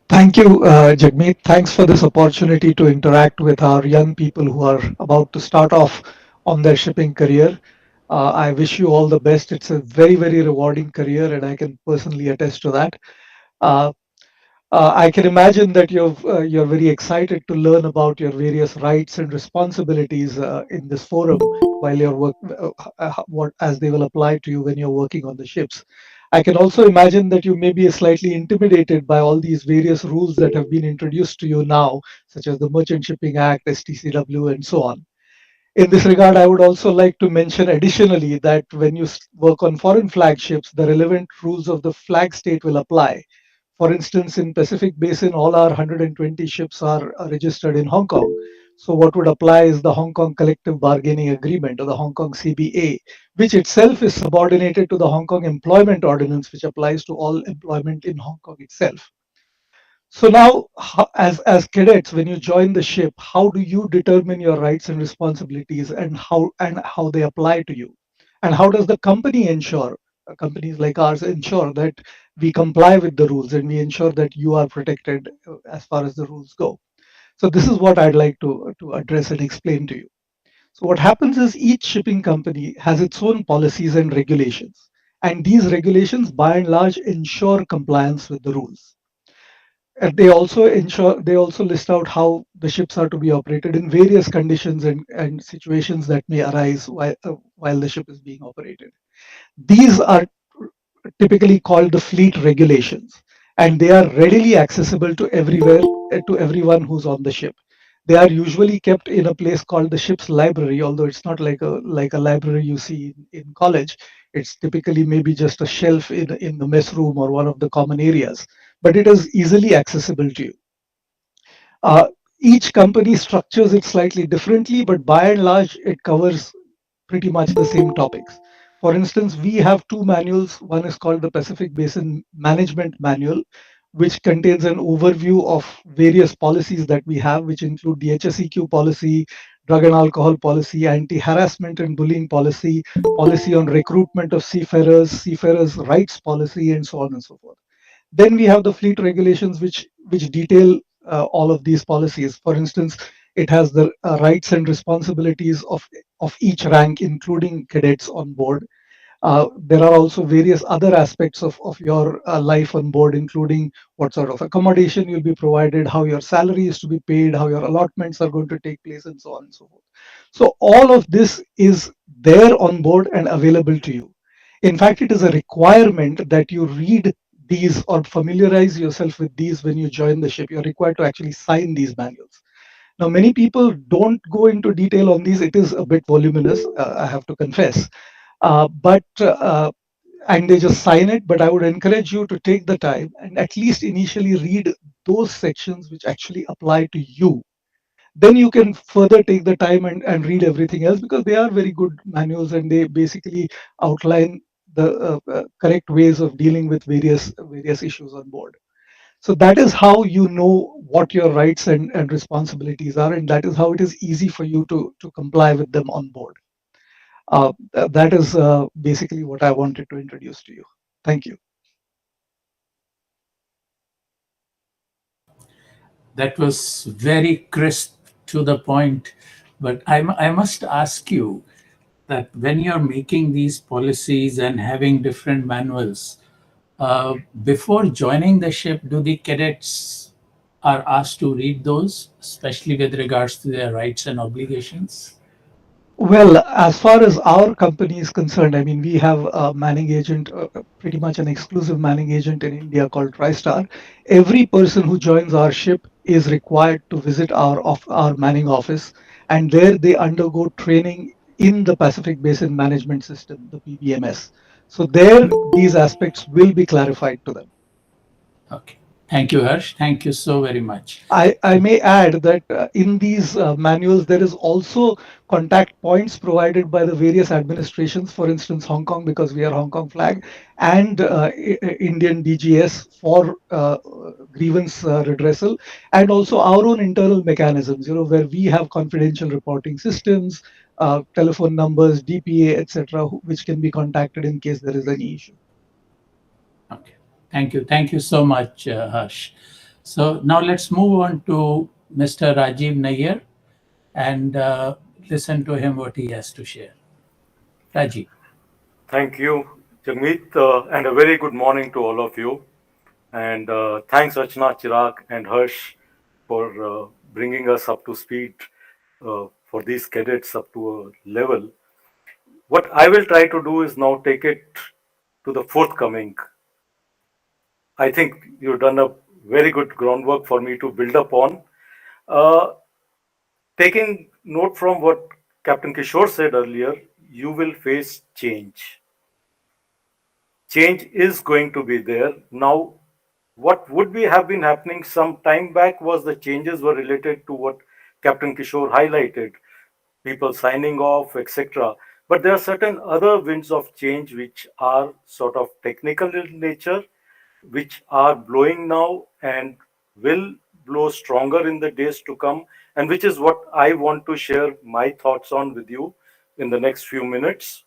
Thank you, Jagmeet. Thanks for this opportunity to interact with our young people who are about to start off on their shipping career. I wish you all the best. It's a very, very rewarding career, and I can personally attest to that. I can imagine that you're very excited to learn about your various rights and responsibilities in this forum while you're what as they will apply to you when you're working on the ships. I can also imagine that you may be slightly intimidated by all these various rules that have been introduced to you now, such as the Merchant Shipping Act, STCW, and so on. In this regard, I would also like to mention additionally that when you work on foreign flagships, the relevant rules of the flag state will apply. For instance, in Pacific Basin, all our 120 ships are registered in Hong Kong. So what would apply is the Hong Kong Collective Bargaining Agreement, or the Hong Kong CBA, which itself is subordinated to the Hong Kong Employment Ordinance, which applies to all employment in Hong Kong itself. So now, as cadets, when you join the ship, how do you determine your rights and responsibilities, and how they apply to you, and how does the company ensure, companies like ours ensure that we comply with the rules and we ensure that you are protected as far as the rules go? So this is what I'd like to address and explain to you. So what happens is each shipping company has its own policies and regulations, and these regulations by and large ensure compliance with the rules. And they also list out how the ships are to be operated in various conditions and situations that may arise while the ship is being operated. These are typically called the fleet regulations, and they are readily accessible to to everyone who's on the ship. They are usually kept in a place called the ship's library, although it's not like a library you see in college. It's typically maybe just a shelf in the mess room or one of the common areas, but it is easily accessible to you. Uh, each company structures it slightly differently, but by and large, it covers pretty much the same topics. For instance, we have two manuals. One is called the Pacific Basin Management Manual, which contains an overview of various policies that we have, which include the HSEQ policy, drug and alcohol policy, anti-harassment and bullying policy, policy on recruitment of seafarers rights policy, and so on and so forth. Then we have the fleet regulations, which detail all of these policies. For instance, it has the rights and responsibilities of each rank, including cadets on board. There are also various other aspects of your life on board, including what sort of accommodation you'll be provided, how your salary is to be paid, how your allotments are going to take place, and so on and so forth. So all of this is there on board and available to you. In fact, it is a requirement that you read these or familiarize yourself with these when you join the ship. You're required to actually sign these manuals. Now, many people don't go into detail on these. It is a bit voluminous, I have to confess. And they just sign it. But I would encourage you to take the time and at least initially read those sections which actually apply to you. Then you can further take the time and read everything else, because they are very good manuals and they basically outline the correct ways of dealing with various issues on board. So that is how you know what your rights and responsibilities are, and that is how it is easy for you to comply with them on board. That is basically what I wanted to introduce to you. Thank you. That was very crisp, to the point. But I must ask you that when you're making these policies and having different manuals, before joining the ship, do the cadets are asked to read those, especially with regards to their rights and obligations? Well, as far as our company is concerned, I mean, we have a manning agent, pretty much an exclusive manning agent in India called TriStar. Every person who joins our ship is required to visit our manning office, and there they undergo training in the Pacific Basin Management System, the PBMS. So there, these aspects will be clarified to them. Okay. Thank you, Harsh. Thank you so very much. I may add that in these manuals, there is also contact points provided by the various administrations, for instance, Hong Kong, because we are Hong Kong flag, and Indian DGS for grievance redressal, and also our own internal mechanisms, where we have confidential reporting systems, telephone numbers, DPA, etc., which can be contacted in case there is any issue. Okay. Thank you. Thank you so much, Harsh. So now let's move on to Mr. Rajiv Nayyar and listen to him what he has to share. Rajiv. Thank you, Jagmeet, and a very good morning to all of you. And thanks, Rachna, Chirag, and Harsh for bringing us up to speed for these cadets up to a level. What I will try to do is now take it to the forthcoming. I think you've done a very good groundwork for me to build upon. Uh, Taking note from what Captain Kishore said earlier, you will face change. Change is going to be there. Now, what would be have been happening some time back was the changes were related to what Captain Kishore highlighted, people signing off, etc. But there are certain other winds of change which are sort of technical in nature, which are blowing now and will blow stronger in the days to come, and which is what I want to share my thoughts on with you in the next few minutes.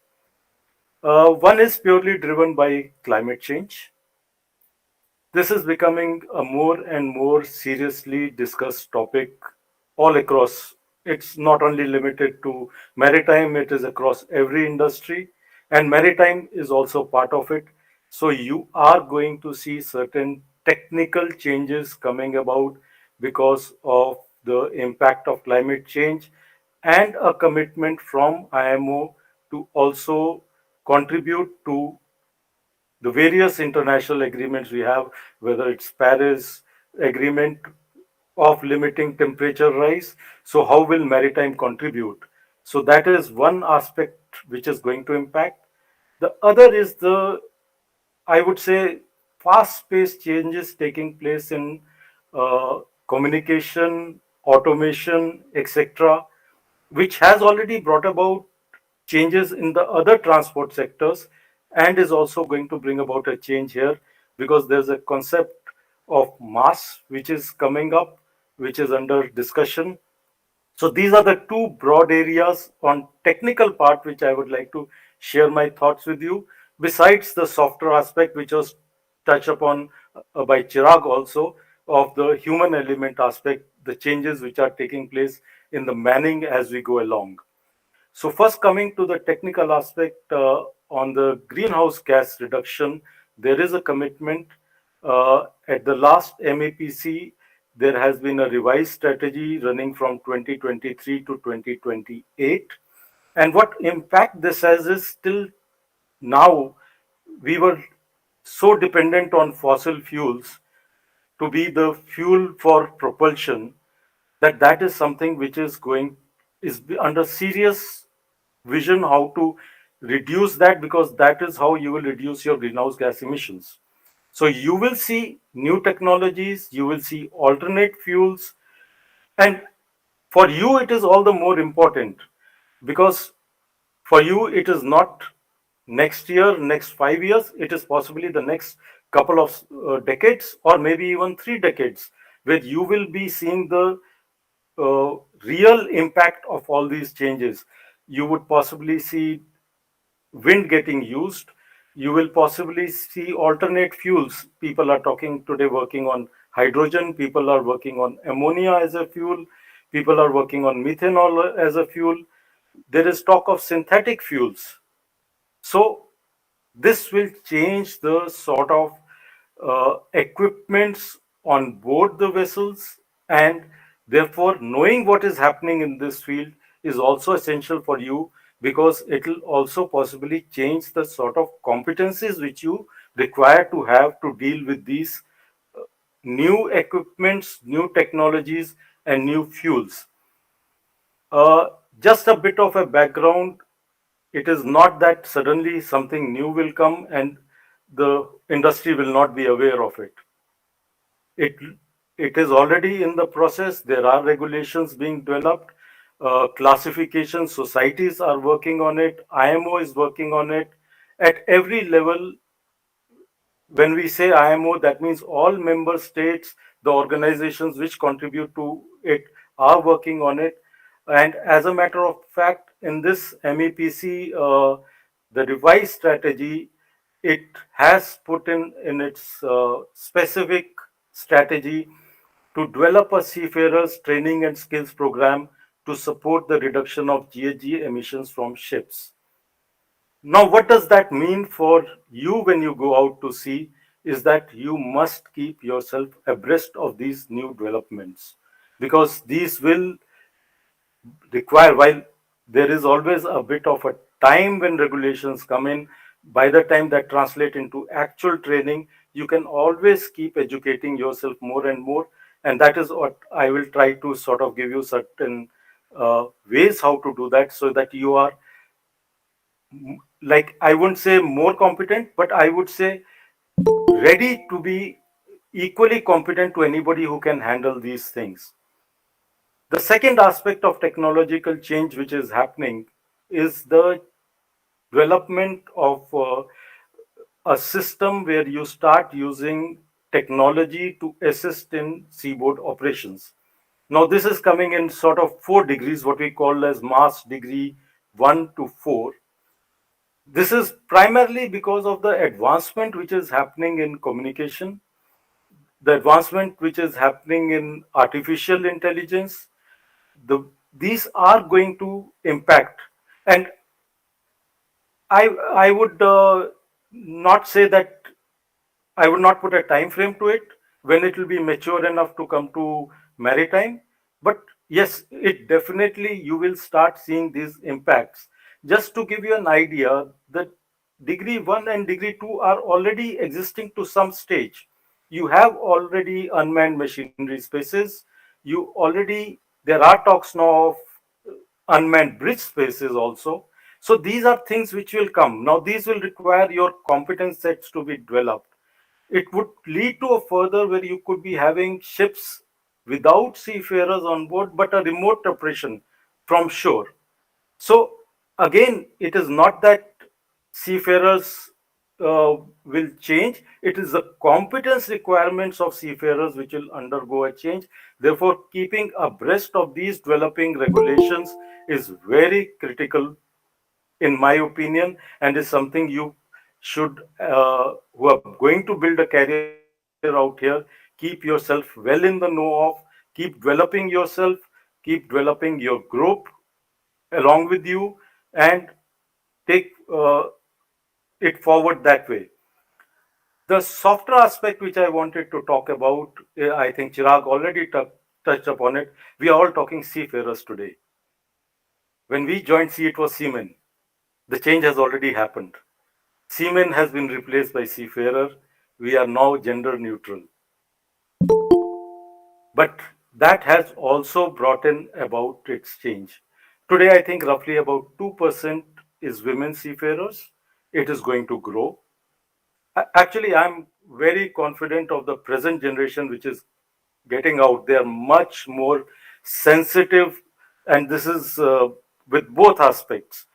One is purely driven by climate change. This is becoming a more and more seriously discussed topic all across. It's not only limited to maritime, it is across every industry, and maritime is also part of it. So, you are going to see certain technical changes coming about because of the impact of climate change and a commitment from IMO to also contribute to the various international agreements we have, whether it's Paris Agreement of limiting temperature rise. So, how will maritime contribute? So, that is one aspect which is going to impact. The other is the, I would say, fast paced changes taking place in communication, automation, etc., which has already brought about changes in the other transport sectors, and is also going to bring about a change here, because there's a concept of mass which is coming up, which is under discussion. So these are the two broad areas on technical part which I would like to share my thoughts with you. Besides the softer aspect, which was touched upon by Chirag also, of the human element aspect, the changes which are taking place in the manning as we go along. So first, coming to the technical aspect on the greenhouse gas reduction, there is a commitment. At the last MAPC, there has been a revised strategy running from 2023 to 2028. And what impact this has is, still now we were so dependent on fossil fuels to be the fuel for propulsion, that that is something which is under serious vision how to reduce that, because that is how you will reduce your greenhouse gas emissions. So you will see new technologies, you will see alternate fuels, and for you it is all the more important, because for you it is not next year, next 5 years, it is possibly the next couple of decades, or maybe even 3 decades, where you will be seeing the real impact of all these changes. You would possibly see wind getting used. You will possibly see alternate fuels. People are talking today, working on hydrogen. People are working on ammonia as a fuel. People are working on methanol as a fuel. There is talk of synthetic fuels. So this will change the sort of equipments on board the vessels, and therefore knowing what is happening in this field is also essential for you, because it will also possibly change the sort of competencies which you require to have to deal with these new equipments, new technologies, and new fuels. Just a bit of a background, it is not that suddenly something new will come and the industry will not be aware of it. It, it is already in the process. There are regulations being developed. Classification societies are working on it. IMO is working on it. At every level, when we say IMO, that means all member states, the organizations which contribute to it are working on it. And as a matter of fact, in this MEPC, the revised strategy, it has put in its specific strategy to develop a seafarers training and skills program to support the reduction of GHG emissions from ships. Now, what does that mean for you when you go out to sea? Is that you must keep yourself abreast of these new developments, because these will require, while there is always a bit of a time when regulations come in, by the time that translate into actual training, you can always keep educating yourself more and more. And that is what I will try to sort of give you certain ways how to do that, so that you are, like, I wouldn't say more competent, but I would say ready to be equally competent to anybody who can handle these things. The second aspect of technological change which is happening is the development of a system where you start using technology to assist in seaboard operations. Now, this is coming in sort of 4 degrees, what we call as mass degree 1 to 4. This is primarily because of the advancement which is happening in communication, the advancement which is happening in artificial intelligence. These are going to impact, and I would not say that, I would not put a time frame to it when it will be mature enough to come to maritime. But yes, it definitely, you will start seeing these impacts. Just to give you an idea, the degree 1 and degree 2 are already existing to some stage. You have already unmanned machinery spaces. You already, there are talks now of unmanned bridge spaces also. So these are things which will come. Now, these will require your competence sets to be developed. It would lead to a further where you could be having ships without seafarers on board, but a remote operation from shore. So again, it is not that seafarers will change. It is the competence requirements of seafarers which will undergo a change. Therefore, keeping abreast of these developing regulations is very critical, in my opinion, and is something you should, who are going to build a career out here, keep yourself well in the know of, keep developing yourself, keep developing your group along with you, and take it forward that way. The softer aspect which I wanted to talk about, I think Chirag already touched upon it. We are all talking seafarers today. When we joined sea, it was seamen. The change has already happened. Seaman has been replaced by seafarer. We are now gender neutral. But that has also brought in about its change. Today, I think roughly about 2% is women seafarers. It is going to grow. Actually, I'm very confident of the present generation, which is getting out. They are much more sensitive, and this is with both aspects,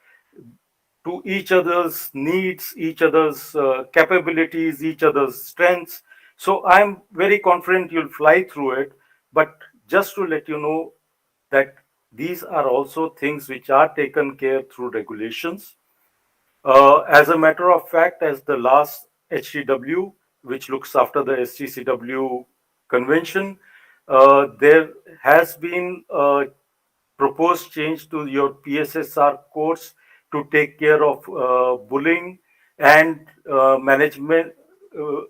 to each other's needs, each other's capabilities, each other's strengths. So I'm very confident you'll fly through it. But just to let you know that these are also things which are taken care through regulations. As a matter of fact, as the last HTW, which looks after the STCW convention, there has been a proposed change to your PSSR course to take care of bullying and management, uh,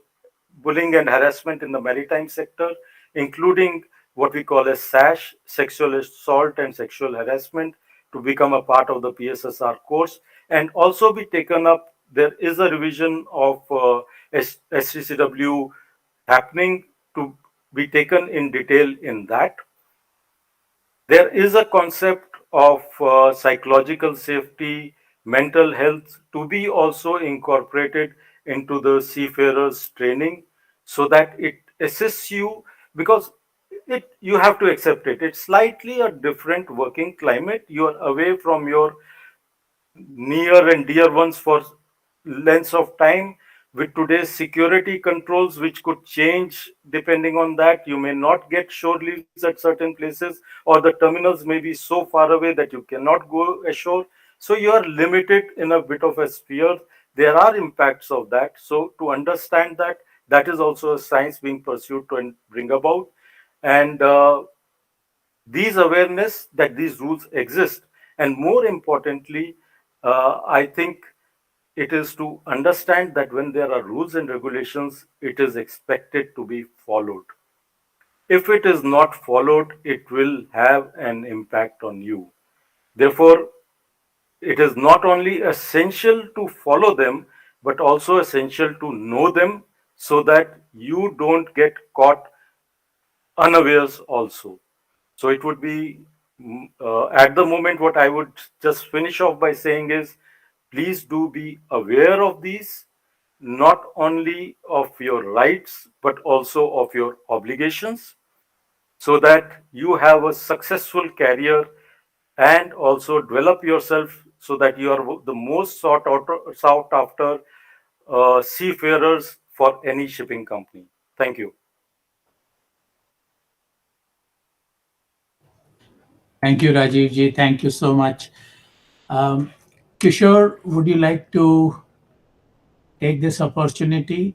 bullying and harassment in the maritime sector, including what we call as SASH, sexual assault and sexual harassment, to become a part of the PSSR course and also be taken up. There is a revision of STCW happening to be taken in detail in that. There is a concept of psychological safety, mental health to be also incorporated into the seafarers training so that it assists you, because you have to accept it. It's slightly a different working climate. You are away from your near and dear ones for lengths of time. With today's security controls, which could change depending on that, you may not get shore leaves at certain places, or the terminals may be so far away that you cannot go ashore. So you are limited in a bit of a sphere. There are impacts of that. So to understand that, that is also a science being pursued to bring about. And these awareness that these rules exist, and more importantly, I think it is to understand that when there are rules and regulations, it is expected to be followed. If it is not followed, it will have an impact on you. Therefore, it is not only essential to follow them, but also essential to know them so that you don't get caught unawares also. So it would be, at the moment, what I would just finish off by saying is, please do be aware of these, not only of your rights, but also of your obligations, so that you have a successful career and also develop yourself so that you are the most sought after seafarers for any shipping company. Thank you. Thank you, Rajiv ji. Thank you so much. Um, Kishore, would you like to take this opportunity?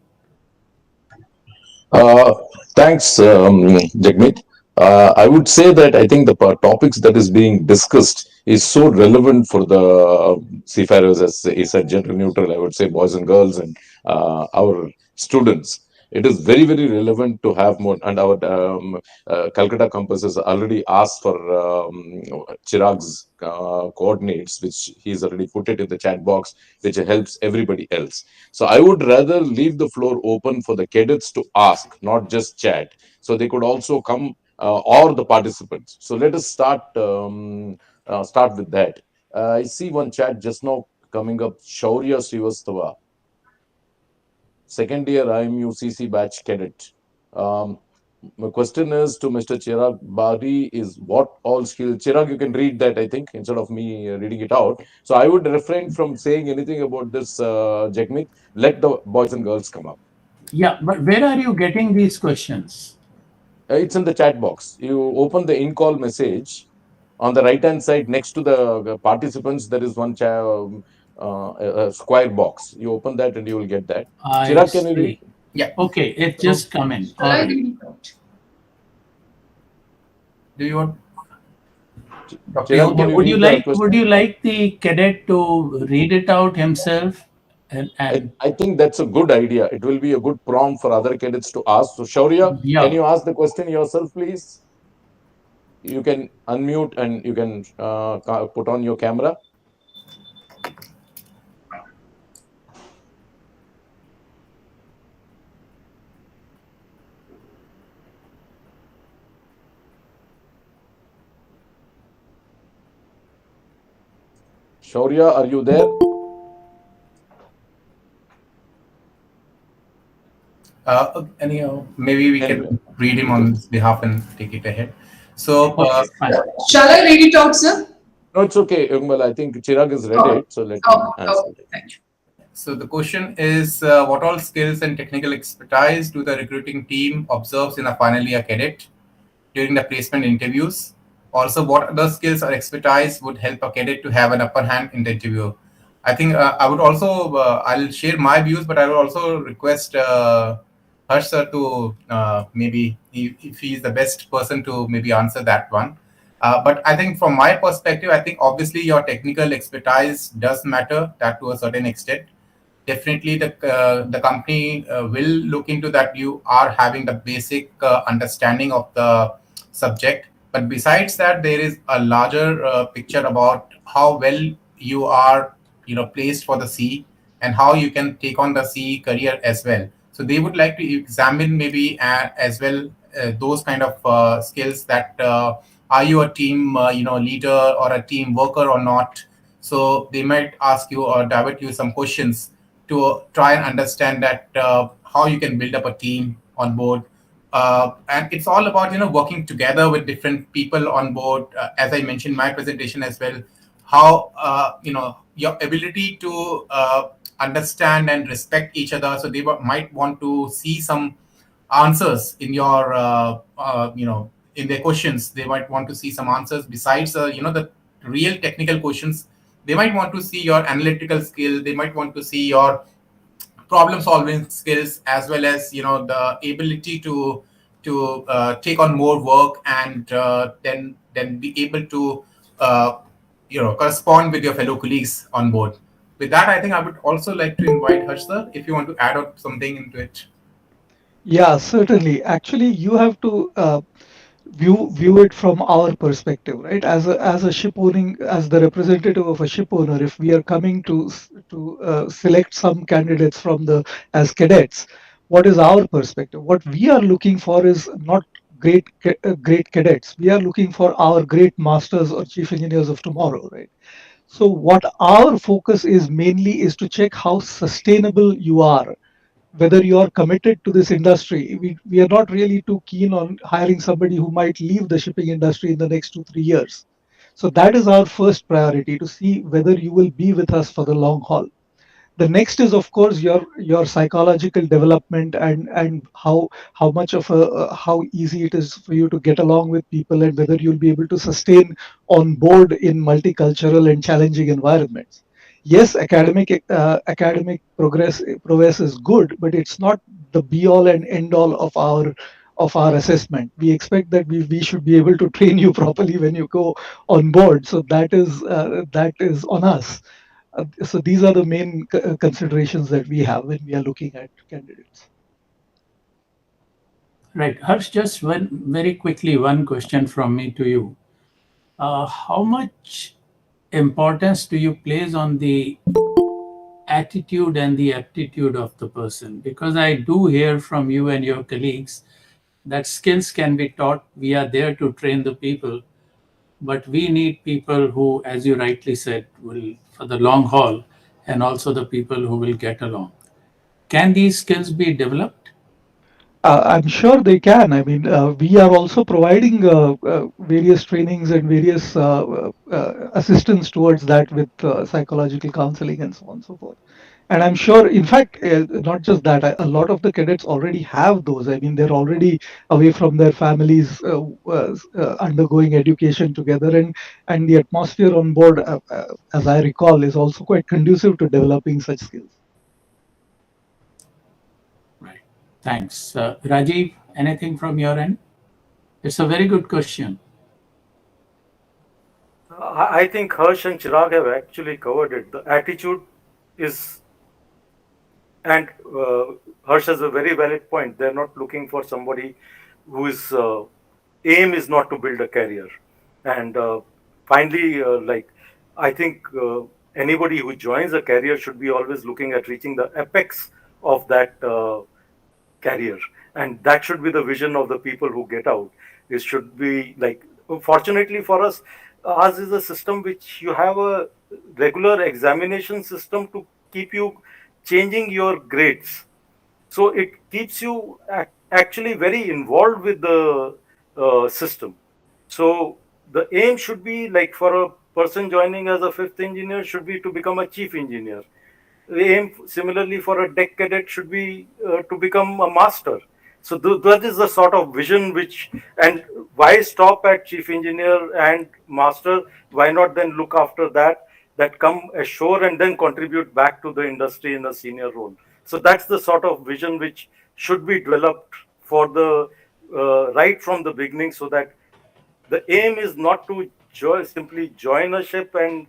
Uh, Thanks, Jagmeet. I would say that I think the topics that is being discussed is so relevant for the seafarers, as he said, gender neutral. I would say boys and girls and our students. It is very, very relevant to have more. And our Calcutta campus has already asked for Chirag's coordinates, which he's already put it in the chat box, which helps everybody else. So I would rather leave the floor open for the cadets to ask, not just chat. So they could also come, or the participants. So let us start with that. I see one chat just now coming up. Shaurya Srivastava, second year IMU CC batch cadet. Um, my question is to Mr. Chirag Bari is what all skills. Chirag, you can read that, I think, instead of me reading it out. So I would refrain from saying anything about this, Jagmeet. Let the boys and girls come up. Yeah, but where are you getting these questions? It's in the chat box. You open the in-call message on the right-hand side next to the participants. There is one a square box. You open that and you will get that. I Chirag, can you read? see. Yeah. Okay, it So, just come in. Shall All I right. read it out? do you want, Dr. Chirag, Okay, can you would you read the like question? the cadet to read it out himself? And I think that's a good idea. It will be a good prompt for other cadets to ask. So, Shaurya, can yeah, you ask the question yourself, please? You can unmute and you can put on your camera. Shaurya, are you there? anyhow, maybe we Anyway, can read him on his behalf and take it ahead. So, okay, fine. Shall I read it out, sir? no, it's okay. Well, I think Chirag has read Oh, it, so let him answer oh, it. thank you. So the question is, what all skills and technical expertise do the recruiting team observes in a final year cadet during the placement interviews? Also, what other skills or expertise would help a cadet to have an upper hand in the interview? I think I would also, I'll share my views, but I will also request Harsh sir to maybe, if he's the best person to maybe answer that one. But I think from my perspective, I think obviously your technical expertise does matter, that to a certain extent. Definitely the company will look into that you are having the basic understanding of the subject, but besides that there is a larger picture about how well you are placed for the sea and how you can take on the sea career as well. So they would like to examine maybe as well those kind of skills, that are you a team leader or a team worker or not. So they might ask you or divert you some questions to try and understand that how you can build up a team on board. And it's all about working together with different people on board. As I mentioned in my presentation as well, how your ability to understand and respect each other. So they might want to see some answers in your in their questions. They might want to see some answers besides the real technical questions. They might want to see your analytical skill. They might want to see your problem solving skills, as well as the ability to take on more work, and then be able to correspond with your fellow colleagues on board. With that, I think I would also like to invite Harsh sir, if you want to add on something into it. Yeah, certainly. Actually, you have to view it from our perspective, right? As a ship owning, as the representative of a ship owner, if we are coming to select some candidates from the as cadets, what is our perspective? What we are looking for is not great cadets. We are looking for our great masters or chief engineers of tomorrow, right? So what our focus is mainly is to check how sustainable you are, whether you are committed to this industry. We are not really too keen on hiring somebody who might leave the shipping industry in the next 2 3 years. So that is our first priority, to see whether you will be with us for the long haul. The next is of course your psychological development, and how much of a how easy it is for you to get along with people, and whether you'll be able to sustain on board in multicultural and challenging environments. Yes, academic progress is good, but it's not the be all and end all of our assessment. We expect that we should be able to train you properly when you go on board. So that is on us. So these are the main considerations that we have when we are looking at candidates. Right. Harsh, just very quickly, one question from me to you. How much importance do you place on the attitude and the aptitude of the person? Because I do hear from you and your colleagues that skills can be taught. We are there to train the people, but we need people who, as you rightly said, will for the long haul, and also the people who will get along. Can these skills be developed? I'm sure they can. I mean, we are also providing various trainings and various assistance towards that with psychological counseling and so on and so forth. And I'm sure, in fact, not just that, a lot of the cadets already have those. I mean, they're already away from their families, undergoing education together, and the atmosphere on board, as I recall, is also quite conducive to developing such skills. Right. Thanks. Rajiv, anything from your end? It's a very good question. I think Harsh and Chirag have actually covered it. The attitude is, and Harsh has a very valid point. They're not looking for somebody whose aim is not to build a career. And finally, like, I think anybody who joins a career should be always looking at reaching the apex of that career. And that should be the vision of the people who get out. It should be like, fortunately for us, ours is a system which you have a regular examination system to keep you changing your grades. So it keeps you actually very involved with the system. So the aim should be like, for a person joining as a fifth engineer should be to become a chief engineer. The aim similarly for a deck cadet should be to become a master. So that is the sort of vision which, and why stop at chief engineer and master? Why not then look after that come ashore and then contribute back to the industry in a senior role? So that's the sort of vision which should be developed for the right from the beginning, so that the aim is not to simply join a ship and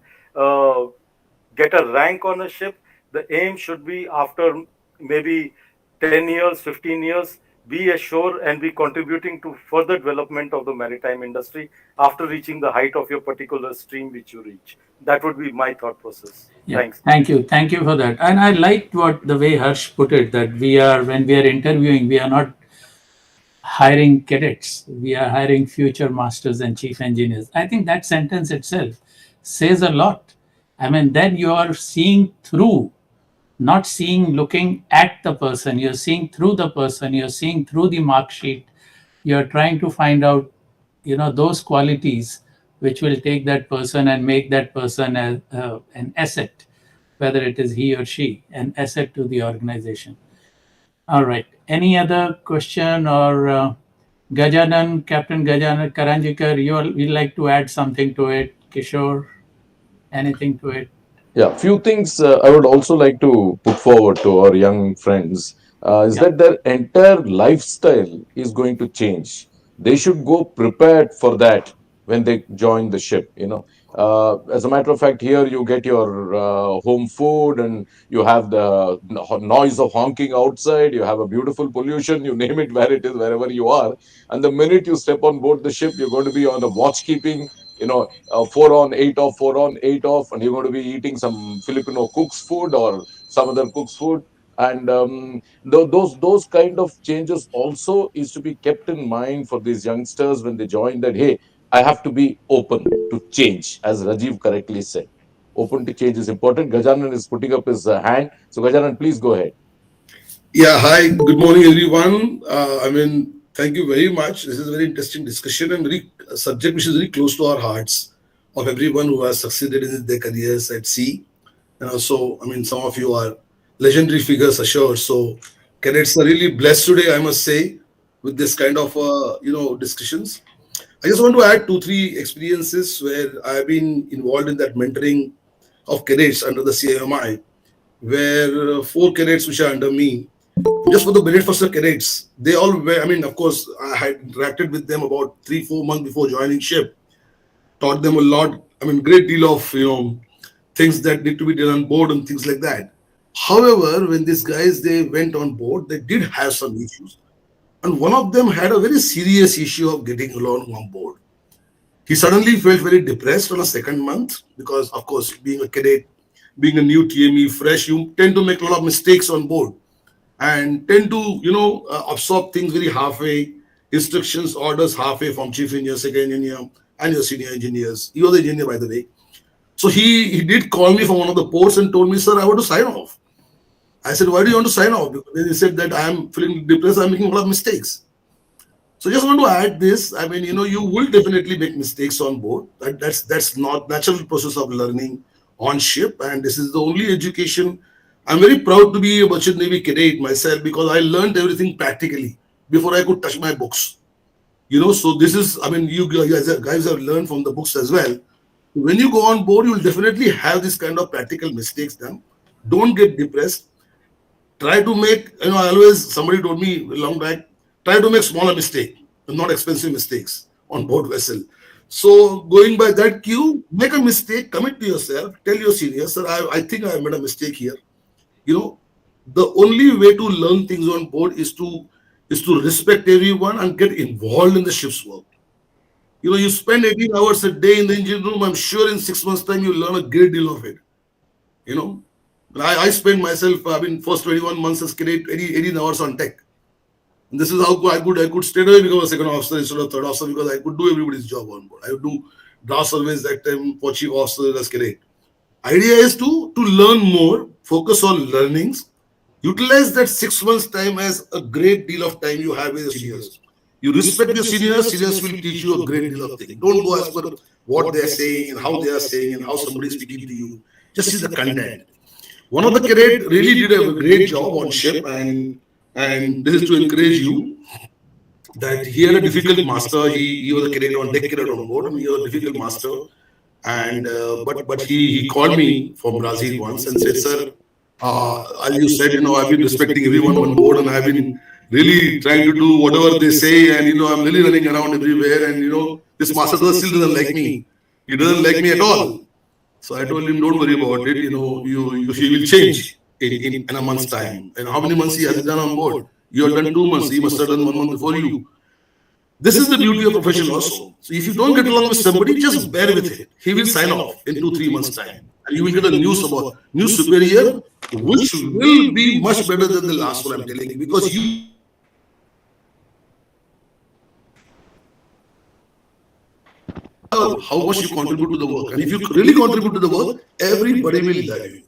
get a rank on a ship. The aim should be, after maybe 10 years, 15 years, be ashore and be contributing to further development of the maritime industry after reaching the height of your particular stream which you reach. That would be my thought process. Yeah, Thanks. thank you for that. And I liked what the way Harsh put it, that when we are interviewing, we are not hiring cadets, we are hiring future masters and chief engineers. I think that sentence itself says a lot. I mean, then you are seeing through, not seeing, looking at the person. You're seeing through the person. You're seeing through the mark sheet. You're trying to find out, those qualities which will take that person and make that person an asset, whether it is he or she, an asset to the organization. All right. Any other question, or Gajanan, Captain Gajanan Karanjikar, you'd like to add something to it? Kishore, anything to it? Yeah, few things I would also like to put forward to our young friends is Yeah. that their entire lifestyle is going to change. They should go prepared for that when they join the ship. As a matter of fact, here you get your home food, and you have the noise of honking outside. You have a beautiful pollution. You name it where it is, wherever you are. And the minute you step on board the ship, you're going to be on the watch keeping. 4 on 8 off, 4 on 8 off, and you're going to be eating some Filipino cook's food or some other cook's food. And those kind of changes also is to be kept in mind for these youngsters when they join, that hey, I have to be open to change, as Rajiv correctly said. Open to change is important. Gajanan is putting up his hand. So Gajanan, please go ahead. Yeah, hi, good morning, everyone. Thank you very much. This is a very interesting discussion and very subject which is very close to our hearts of everyone who has succeeded in their careers at sea. And also, some of you are legendary figures, assured. So, cadets are really blessed today, I must say, with this kind of discussions. I just want to add 2-3 experiences where I have been involved in that mentoring of cadets under the CIMI, where 4 cadets which are under me, just for the benefit for the cadets, they all were, of course, I had interacted with them about 3-4 months before joining ship, taught them a lot, great deal of, things that need to be done on board and things like that. However, when these guys, they went on board, they did have some issues. And one of them had a very serious issue of getting along on board. He suddenly felt very depressed on a second month because, of course, being a cadet, being a new TME, fresh, you tend to make a lot of mistakes on board and tend to, absorb things very halfway, instructions, orders halfway from chief engineer, second engineer, and your senior engineers. He was the engineer, by the way. So he did call me from one of the ports and told me, sir, I want to sign off. I said, why do you want to sign off? Because he said that I am feeling depressed, I'm making a lot of mistakes. So just want to add this. I mean, you will definitely make mistakes on board. That's not natural process of learning on ship, and this is the only education. I'm very proud to be a Merchant Navy cadet myself because I learned everything practically before I could touch my books. So this is, I mean, you guys have learned from the books as well. When you go on board, you will definitely have this kind of practical mistakes done. Don't get depressed. Try to make, somebody told me long back, try to make smaller mistake, not expensive mistakes on board vessel. So going by that cue, make a mistake, commit to yourself, tell your seniors, sir, I think I made a mistake here. The only way to learn things on board is to respect everyone and get involved in the ship's work. You spend 18 hours a day in the engine room. I'm sure in 6 months' time, you learn a great deal of it. I spent myself, first 21 months as cadet, 18 hours on deck. And this is how I could straight away become a second officer instead of third officer because I could do everybody's job on board. I would do draft surveys that time for chief officer as cadet. Idea is to learn more, focus on learnings, utilize that 6 months' time as a great deal of time you have with your seniors. You respect your seniors will teach you a great deal of things. Don't go as per what they are saying and how they are saying and how somebody is speaking to you. Just see the content. One of the cadets really did a great job on ship, and this is to encourage you that he had a difficult master. He was a cadet on deck, cadet on board, and he was a difficult master. And but he called me from Brazil once and said, sir, as you said, I've been respecting everyone on board and I've been really trying to do whatever they say, and I'm really running around everywhere, and this master still doesn't like me. He doesn't like me at all. So I told him, don't worry about it. He will change in a month's time. And how many months he has done on board? You have done 2 months. He must have done 1 month before you. This is the beauty of profession also. So if you don't get along with somebody, just bear with it. He will sign off in 2-3 months' time. And you will get a new superior, which will be much better than the last one, I'm telling you. Because how much you contribute to the work. And if you really contribute to the work, everybody will love you.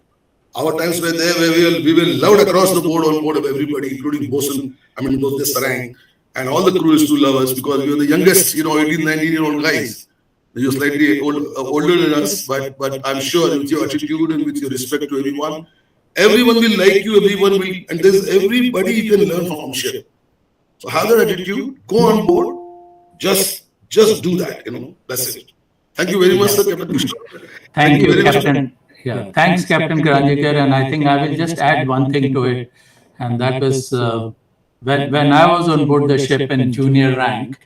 Our times were there where we were loved across the board on board of everybody, including bosun, those the Sarang, and all the crew used to love us because we were the youngest, 18, 19-year-old guys. You're slightly older than us, but I'm sure with your attitude and with your respect to everyone will like you, and there's everybody you can learn from ship. So have that attitude, go on board, just do that, that's it. Thank you very much, sir, Captain. Thank you, Captain. Yeah, thanks, Captain Karanjikar. And I think I will just add one thing to it, and that was when I was on board the ship in junior rank,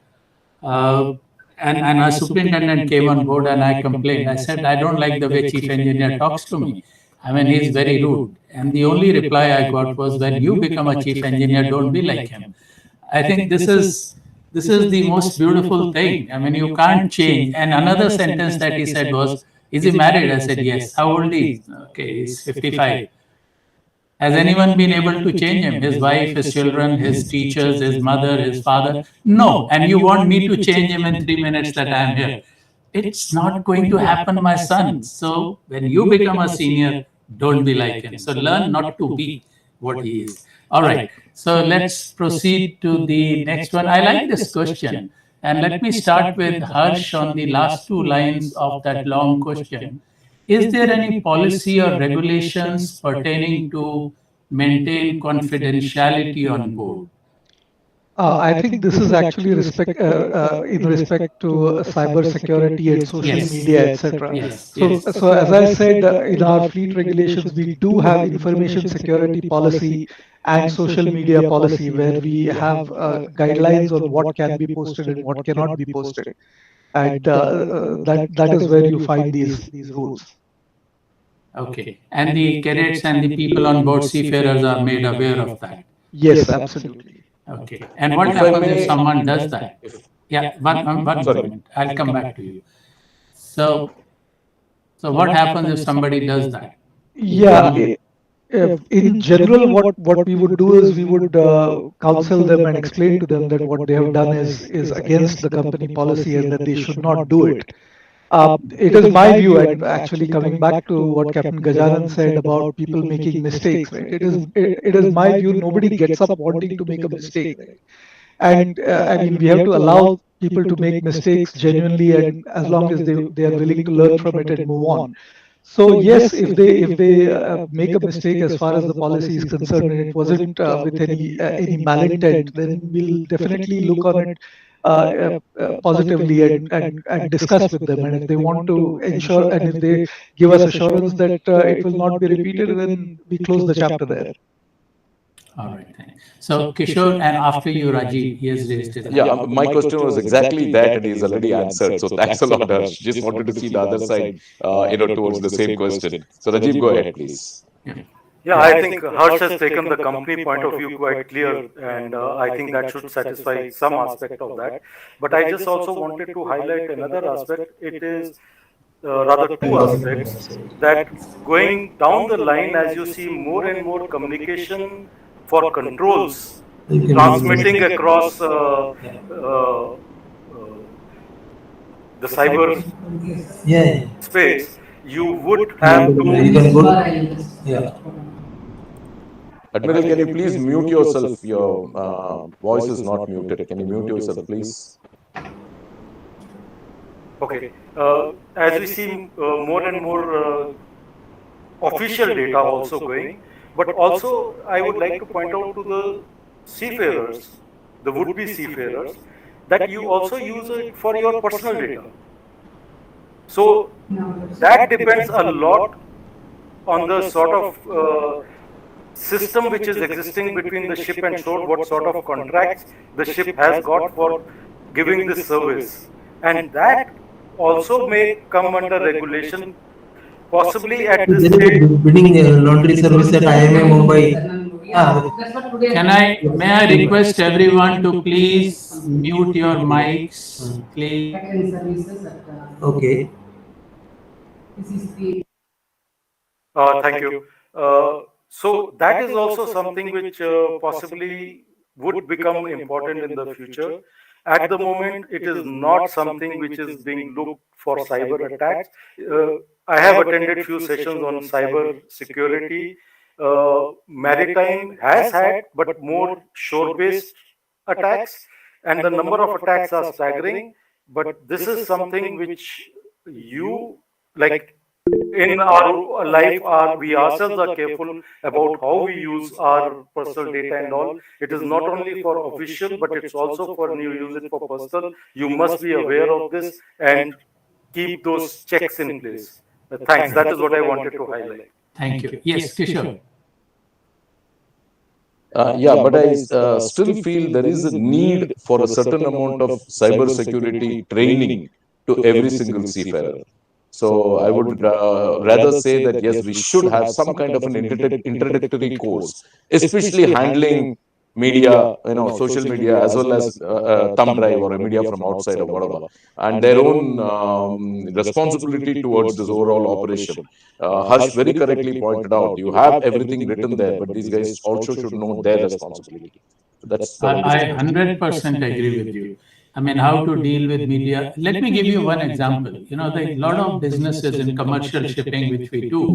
and our superintendent came on board and I complained. I said, I don't like the way chief engineer talks to me. He's very rude. And the only reply I got was, when you become a chief engineer, don't be like him. I think this is the most beautiful thing. You can't change. And another sentence that he said was, is he married? I said, yes. How old is he? Okay, he's 55. Has anyone been able to change him? His wife, his children, his teachers, his mother, his father? No. And you want me to change him in 3 minutes that I am here? It's not going to happen, my son. So when you become a senior, don't be like him. So learn not to be what he is. All right. So let's proceed to the next one. I like this question. And let me start with Harsh on the last 2 lines of that long question. Is there any policy or regulations pertaining to maintain confidentiality on board? I think this is actually in respect to cyber security and social media, etc. So as I said, in our fleet regulations, we do have information security policy and social media policy, where we have guidelines on what can be posted and what cannot be posted, and that is where you find these rules. Okay, and the cadets and the people on board seafarers are made aware of that. Yes, absolutely. Okay, and what happens if someone does that? Yeah, one moment. I'll come back to you. So what happens if somebody does that? Yeah, in general, what we would do is we would counsel them and explain to them that what they have done is against the company policy and that they should not do it. It is my view, and actually coming back to what Captain Gajanan said about people making mistakes, right? It is my view, nobody gets up wanting to make a mistake, right? And I mean, we have to allow people to make mistakes genuinely, and as long as they are willing to learn from it and move on. So yes, if they make a mistake as far as the policy is concerned, and it wasn't with any malintent, then we'll definitely look on it positively and discuss with them. And if they want to ensure, and if they give us assurance that it will not be repeated, then we close the chapter there. All right, thanks. So Kishore, and after you, Rajiv, he has raised his hand. Yeah, my question was exactly that, and he's already answered. So thanks a lot, Harsh. Just wanted to see the other side, towards the same question. So Rajiv, go ahead, please. Yeah, I think Harsh has taken the company point of view quite clear, and I think that should satisfy some aspect of that. But I just also wanted to highlight another aspect. It is rather two aspects that going down the line, as you see more and more communication for controls transmitting across the cyber space, you would have to. Admiral, can you please mute yourself? Your voice is not muted. Can you mute yourself, please? Okay. As we see more and more official data also going, but also I would like to point out to the seafarers, the would-be seafarers, that you also use it for your personal data. So that depends a lot on the sort of system which is existing between the ship and shore, what sort of contracts the ship has got for giving this service. And that also may come under regulation, possibly at this stage. Bidding laundry service at IMA Mumbai. May I request everyone to please mute your mics, please? Okay. Thank you. So that is also something which possibly would become important in the future. At the moment, it is not something which is being looked for cyber attacks. I have attended few sessions on cyber security. Maritime has had, but more shore-based attacks, and the number of attacks are staggering. But this is something which you, like in our life, we ourselves are careful about how we use our personal data and all. It is not only for official, but it's also for you use it for personal. You must be aware of this and keep those checks in place. Thanks. That is what I wanted to highlight. Thank you. Yes, Kishore. But I still feel there is a need for a certain amount of cyber security training to every single seafarer. So I would rather say that yes, we should have some kind of an introductory course, especially handling media, social media, as well as a thumb drive or a media from outside or whatever, and their own responsibility towards this overall operation. Harsh very correctly pointed out, you have everything written there, but these guys also should know their responsibility. So that's the I 100% agree with you. I mean, how to deal with media. Let me give you one example. A lot of businesses in commercial shipping, which we do,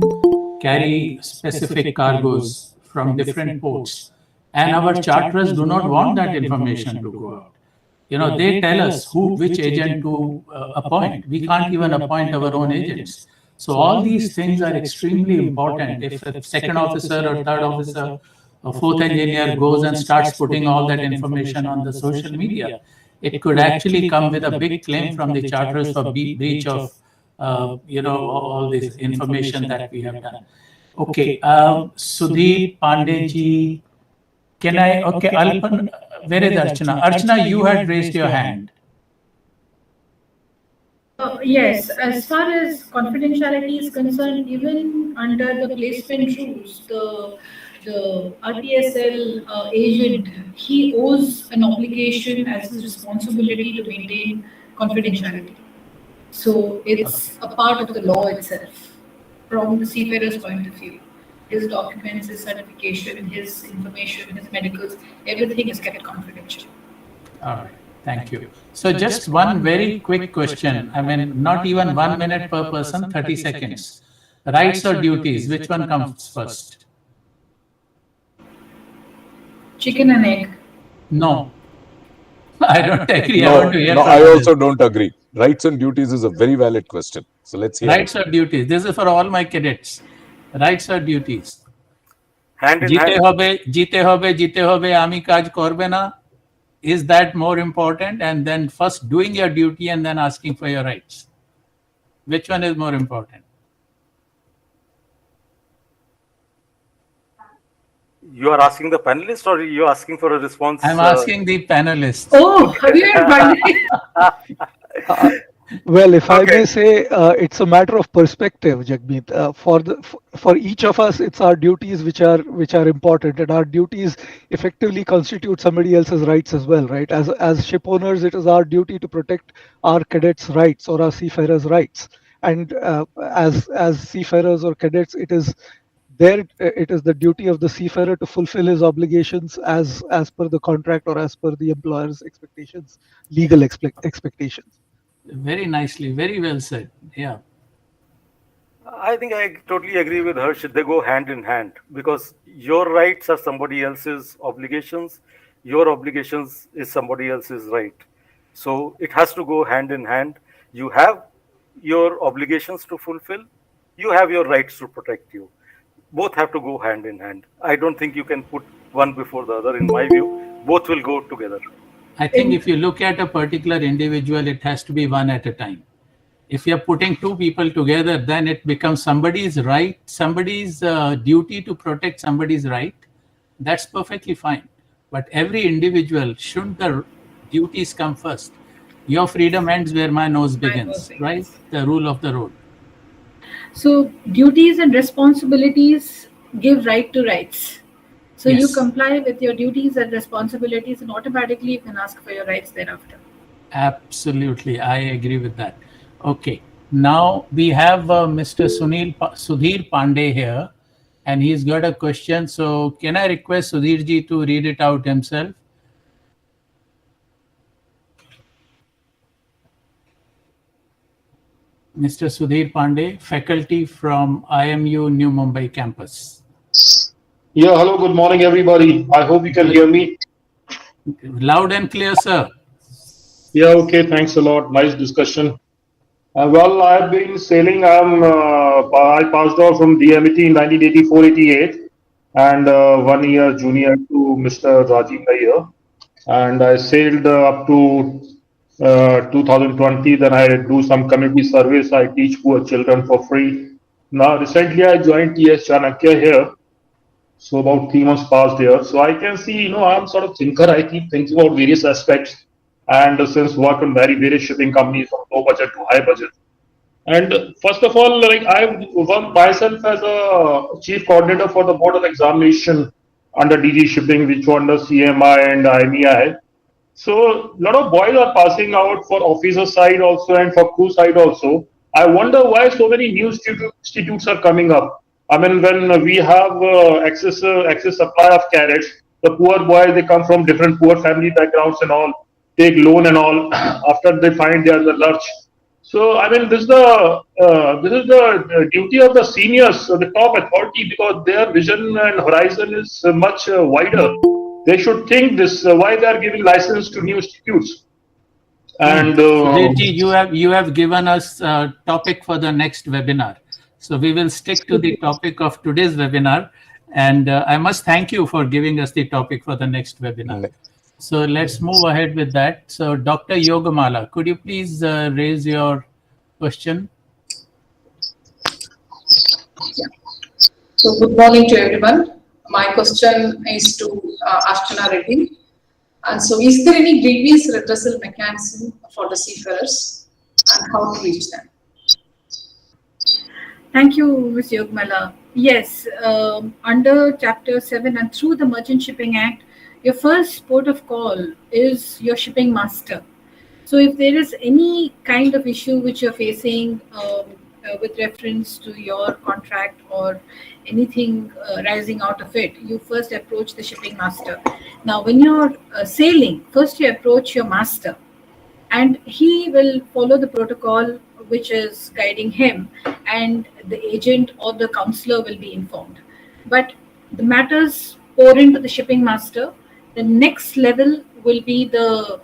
carry specific cargoes from different ports. And our charterers do not want that information to go out. They tell us which agent to appoint. We can't even appoint our own agents. So all these things are extremely important. If a second officer or third officer or fourth engineer goes and starts putting all that information on the social media, it could actually come with a big claim from the charterers for breach of, all this information that we have done. Okay, Sudeep Pandeyji, Alpan, where is Archana? Archana, you had raised your hand. Yes, as far as confidentiality is concerned, even under the placement rules, the RTSL agent, he owes an obligation as his responsibility to maintain confidentiality. So it's a part of the law itself, from the seafarer's point of view. His documents, his certification, his information, his medicals, everything is kept confidential. All right. Thank you. So just one very quick question. I mean, not even 1 minute per person, 30 seconds. Rights or duties, which one comes first? Chicken and egg. No. I don't agree. I No, want to hear no, from I others. also don't agree. Rights and duties is a very valid question. So let's hear Rights it. or duties? This is for all my cadets. Rights or duties? Hand in hand. জিতে হবে আমি কাজ করবে না. Is that more important? And then first doing your duty and then asking for your rights. Which one is more important? You are asking the panelists or you are asking for a response? I'm asking the panelists. Oh, have you invited? Well, if I Okay. may say, it's a matter of perspective, Jagmeet. For each of us, it's our duties which are important, and our duties effectively constitute somebody else's rights as well, right? As ship owners, it is our duty to protect our cadets' rights or our seafarers' rights, and as seafarers or cadets, it is the duty of the seafarer to fulfill his obligations as per the contract or as per the employer's expectations, legal expectations. Very nicely, very well said. Yeah. I think I totally agree with Harsh. They go hand in hand because your rights are somebody else's obligations. Your obligations is somebody else's right. So it has to go hand in hand. You have your obligations to fulfill. You have your rights to protect you. Both have to go hand in hand. I don't think you can put one before the other. In my view, both will go together. I think if you look at a particular individual, it has to be one at a time. If you're putting two people together, then it becomes somebody's right, somebody's duty to protect somebody's right. That's perfectly fine. But every individual, shouldn't the duties come first? Your freedom ends where my nose begins, right? The rule of the road. So duties and responsibilities give right to rights. So you Yes. comply with your duties and responsibilities, and automatically you can ask for your rights thereafter. Absolutely, I agree with that. Okay, now we have Mr. Sudhir Pandey here, and he's got a question. So can I request Sudhir ji to read it out himself? Mr. Sudhir Pandey, faculty from IMU New Mumbai campus. Yeah, hello, good morning, everybody. I hope you can hear me. Loud and clear, sir. Yeah, okay, thanks a lot. Nice discussion. Well, I've been sailing. I passed out from DMT in 1984-88, and 1 year junior to Mr. Rajoo Balaji. And I sailed up to 2020. Then I do some community service. I teach poor children for free. Now, recently I joined TS Chanakya here. So about 3 months passed here. So I can see, I'm sort of thinker. I keep thinking about various aspects. And since work on various shipping companies from low budget to high budget. And first of all, like I've worked myself as a chief coordinator for the board of examination under DG Shipping, which were under CMI and IMEI. So a lot of boys are passing out for officer side also and for crew side also. I wonder why so many new institutes are coming up. I mean, when we have excess supply of cadets, the poor boys, they come from different poor family backgrounds and all, take loan and all. After they find they are the lurch. So I mean, this is the duty of the seniors, the top authority, because their vision and horizon is much wider. They should think this why they are giving license to new institutes. And Sudhirji, you have given us a topic for the next webinar. So we will stick to the topic of today's webinar. And I must thank you for giving us the topic for the next webinar. So let's move ahead with that. So Dr. Yogamala, could you please raise your question? Yeah. So good morning to everyone. My question is to Ashchana Reddy. And so is there any grievous redressal mechanism for the seafarers and how to reach them? Thank you, Ms. Yogmala. Yes, under Chapter 7 and through the Merchant Shipping Act, your first port of call is your shipping master. So if there is any kind of issue which you're facing with reference to your contract or anything rising out of it, you first approach the shipping master. Now, when you're sailing, first you approach your master, and he will follow the protocol which is guiding him, and the agent or the counselor will be informed. But the matters pour into the shipping master. The next level will be the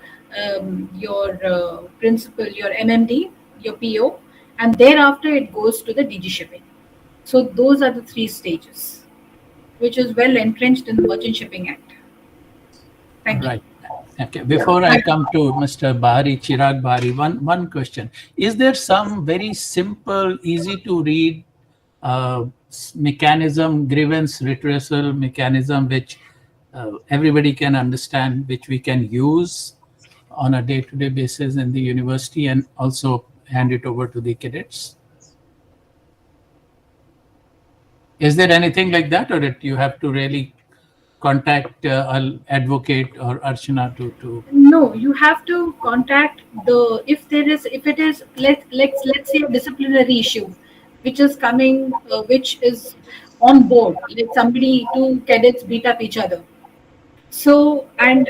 your principal, your MMD, your PO, and thereafter it goes to the DG shipping. So those are the 3 stages, which is well entrenched in the Merchant Shipping Act. Thank you. Right. Okay. Before I come to Mr. Bahari, Chirag Bahari, one question. Is there some very simple, easy to read mechanism, grievance redressal mechanism, which everybody can understand, which we can use on a day-to-day basis in the university and also hand it over to the cadets? Is there anything like that, or that you have to really contact an advocate or Archana to? No, you have to contact the, if it is, let's say a disciplinary issue which is coming, which is on board, like somebody, 2 cadets beat up each other. So, and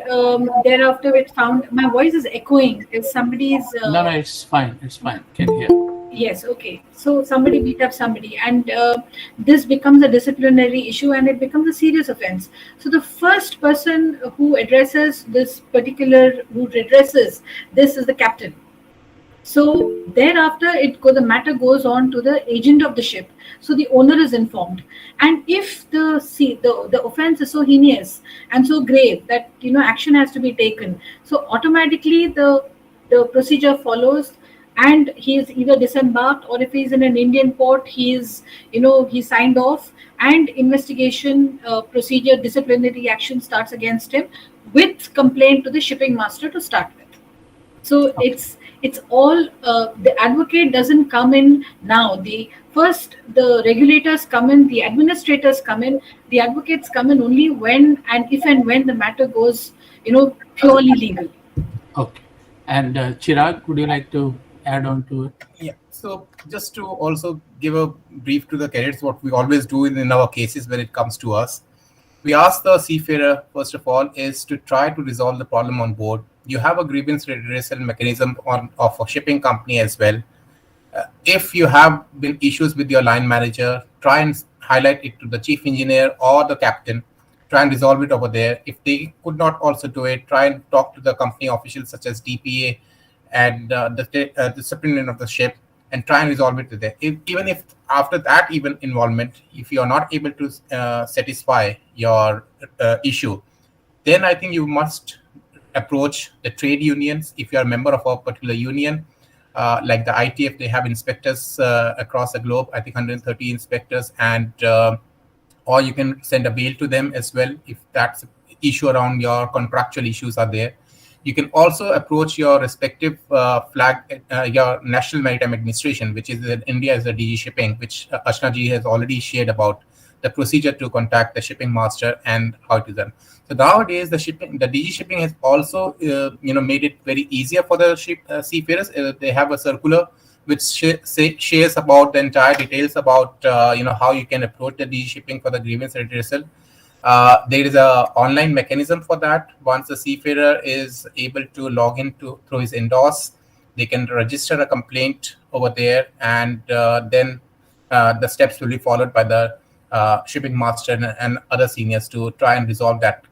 thereafter it found, my voice is echoing. If somebody's No, it's fine. It's fine. Can hear. Yes, okay. So somebody beat up somebody, and this becomes a disciplinary issue, and it becomes a serious offense. So the first person who addresses this who redresses this is the captain. So thereafter, the matter goes on to the agent of the ship. So the owner is informed, and if the offense is so heinous and so grave that action has to be taken, so automatically the procedure follows, and he is either disembarked, or if he is in an Indian port, he signed off, and investigation procedure, disciplinary action starts against him with complaint to the shipping master to start with. So Okay. it's all the advocate doesn't come in now. The regulators come in, the administrators come in, the advocates come in only when and if and when the matter goes purely legal. Okay. And Chirag, would you like to add on to it? Yeah. So just to also give a brief to the cadets, what we always do in our cases when it comes to us, we ask the seafarer, first of all, is to try to resolve the problem on board. You have a grievance redressal mechanism of a shipping company as well. If you have been issues with your line manager, try and highlight it to the chief engineer or the captain. Try and resolve it over there. If they could not also do it, try and talk to the company officials such as DPA and the disciplinarian of the ship, and try and resolve it there. Even if after that involvement, if you are not able to satisfy your issue, then I think you must approach the trade unions. If you are a member of a particular union, like the ITF, they have inspectors across the globe, I think 130 inspectors, and or you can send a mail to them as well if that's an issue around your contractual issues are there. You can also approach your respective your National Maritime Administration, which is in India is the DG Shipping, which Ashna ji has already shared about the procedure to contact the shipping master and how it is done. So nowadays, the DG Shipping has also made it very easier for the seafarers. They have a circular which shares about the entire details about how you can approach the DG Shipping for the grievance redressal. There is an online mechanism for that. Once the seafarer is able to log in through his indoors, they can register a complaint over there, and then the steps will be followed by the shipping master and other seniors to try and resolve that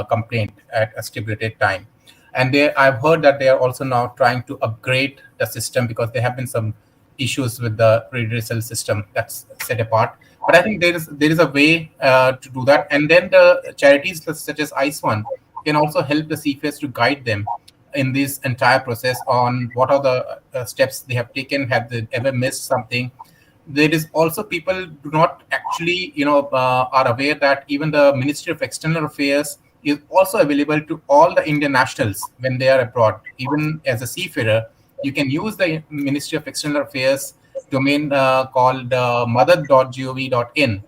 complaint at a stipulated time. And I've heard that they are also now trying to upgrade the system because there have been some issues with the redressal system that's set apart. But I think there is a way to do that. And then the charities such as ICE1 can also help the seafarers to guide them in this entire process on what are the steps they have taken, have they ever missed something. There is also people do not actually, are aware that even the Ministry of External Affairs is also available to all the Indian nationals when they are abroad. Even as a seafarer, you can use the Ministry of External Affairs domain called mother.gov.in,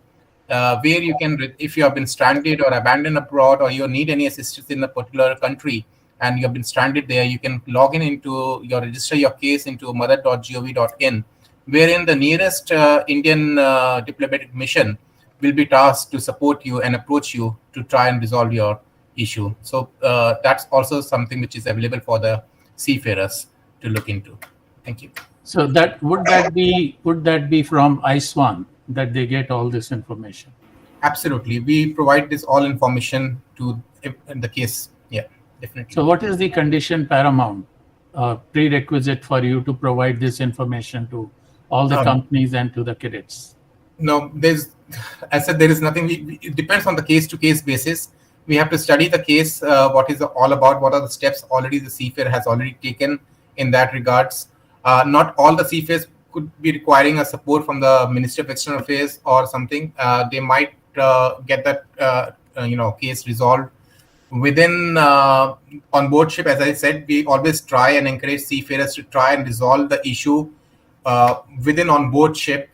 where you can, if you have been stranded or abandoned abroad, or you need any assistance in a particular country and you have been stranded there, you can log in register your case into mother.gov.in, wherein the nearest Indian diplomatic mission will be tasked to support you and approach you to try and resolve your issue. So that's also something which is available for the seafarers to look into. Thank you. So that would that be from ISWAN that they get all this information? Absolutely, we provide this all information to in the case. Yeah, definitely. So what is the condition paramount prerequisite for you to provide this information to all the companies and to the cadets? No, as I said, there is nothing. It depends on the case-to-case basis. We have to study the case, what is all about, what are the steps already the seafarer has already taken in that regards. Not all the seafarers could be requiring a support from the Ministry of External Affairs or something. They might get that case resolved within on board ship. As I said, we always try and encourage seafarers to try and resolve the issue within on board ship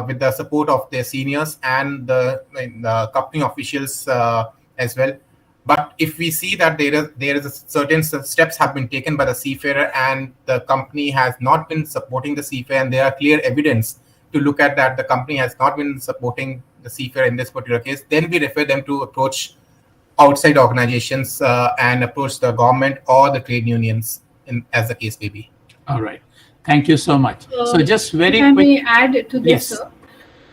with the support of their seniors and the company officials as well. But if we see that there is a certain steps have been taken by the seafarer and the company has not been supporting the seafarer, and there are clear evidence to look at that the company has not been supporting the seafarer in this particular case, then we refer them to approach outside organizations and approach the government or the trade unions, as the case may be. All right. Thank you so much. So just very quick. Can I add to this, sir?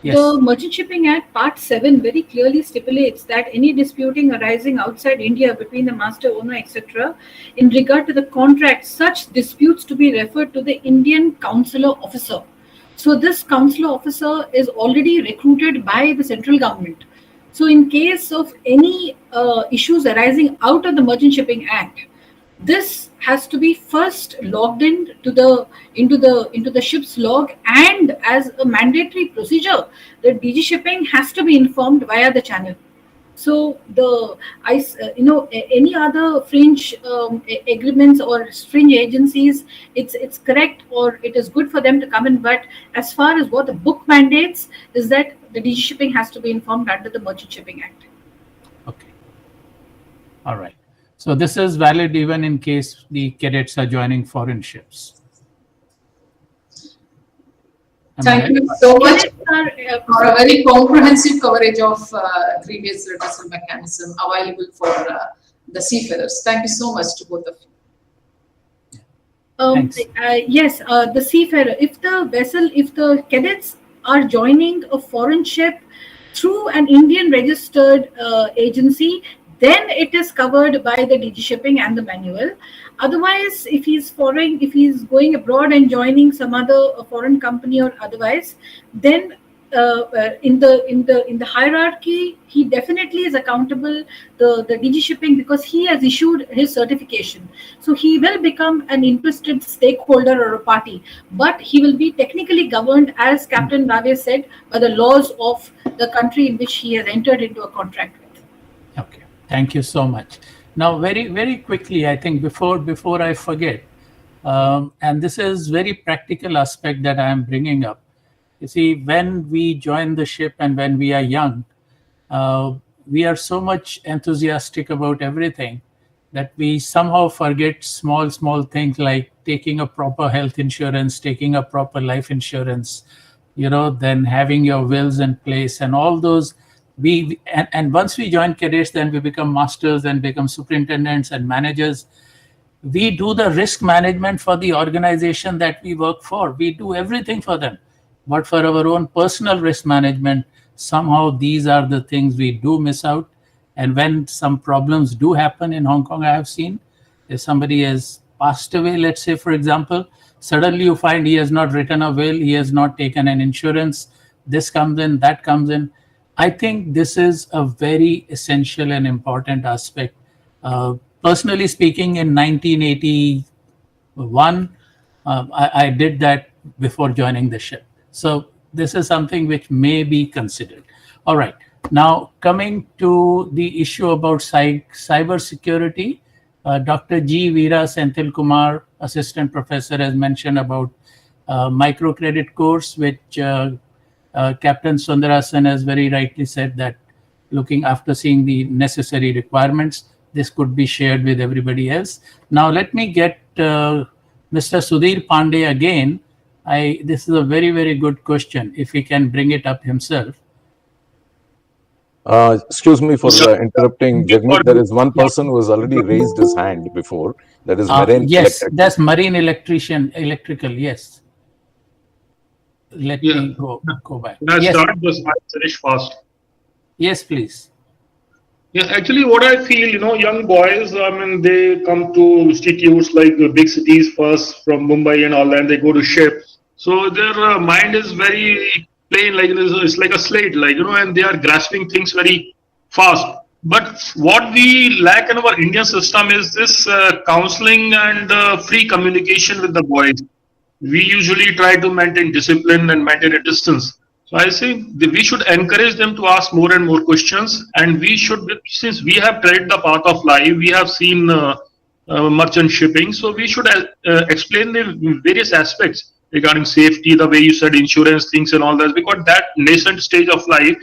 Yes. The Merchant Shipping Act Part 7 very clearly stipulates that any disputing arising outside India between the master, owner, etc., in regard to the contract, such disputes to be referred to the Indian Consular Officer. So this Consular Officer is already recruited by the central government. So in case of any issues arising out of the Merchant Shipping Act, this has to be first logged into the ship's log, and as a mandatory procedure, the DG Shipping has to be informed via the channel. So any other fringe agreements or fringe agencies, it's correct or it is good for them to come in. But as far as what the book mandates is that the DG Shipping has to be informed under the Merchant Shipping Act. Okay. All right. So this is valid even in case the cadets are joining foreign ships. Thank you so much for a very comprehensive coverage of grievous redressal mechanism available for the seafarers. Thank you so much to both of you. Yes, the seafarer, if the cadets are joining a foreign ship through an Indian registered agency, then it is covered by the DG Shipping and the manual. Otherwise, if he's going abroad and joining some other foreign company or otherwise, then in the hierarchy, he definitely is accountable, the DG Shipping, because he has issued his certification. So he will become an interested stakeholder or a party, but he will be technically governed, as Captain Bave said, by the laws of the country in which he has entered into a contract with. Okay. Thank you so much. Now, very, very quickly, I think before I forget, and this is very practical aspect that I am bringing up. You see, when we join the ship and when we are young, we are so much enthusiastic about everything that we somehow forget small things like taking a proper health insurance, taking a proper life insurance, then having your wills in place and all those. And once we join cadets, then we become masters and become superintendents and managers. We do the risk management for the organization that we work for. We do everything for them. But for our own personal risk management, somehow these are the things we do miss out. And when some problems do happen in Hong Kong, I have seen, if somebody has passed away, let's say, for example, suddenly you find he has not written a will, he has not taken an insurance, this comes in, that comes in. I think this is a very essential and important aspect. Personally speaking, in 1981, I did that before joining the ship. So this is something which may be considered. All right. Now, coming to the issue about cyber security, Dr. G. Veera Senthil Kumar, Assistant Professor, has mentioned about microcredit course, which Captain Sundarasan has very rightly said that looking after seeing the necessary requirements, this could be shared with everybody else. Now, let me get Mr. Sudhir Pandey again This is a very, very good question. If he can bring it up himself. Excuse me for interrupting, Jagmeet. There is one person who has already raised his hand before. That is Marine Yes, Electrical. that's marine electrical. Yes. Let me go back. Can I Yes. start? Because I finish fast. Yes, please. Yeah, actually, what I feel, young boys, I mean, they come to institutes like the big cities first from Mumbai and all, and they go to ship. So their mind is very plain, like it's like a slate, and they are grasping things very fast. But what we lack in our Indian system is this counseling and free communication with the boys. We usually try to maintain discipline and maintain a distance. So I say we should encourage them to ask more and more questions, and we should, since we have tread the path of life, we have seen merchant shipping, so we should explain the various aspects regarding safety, the way you said insurance things and all that, because that nascent stage of life,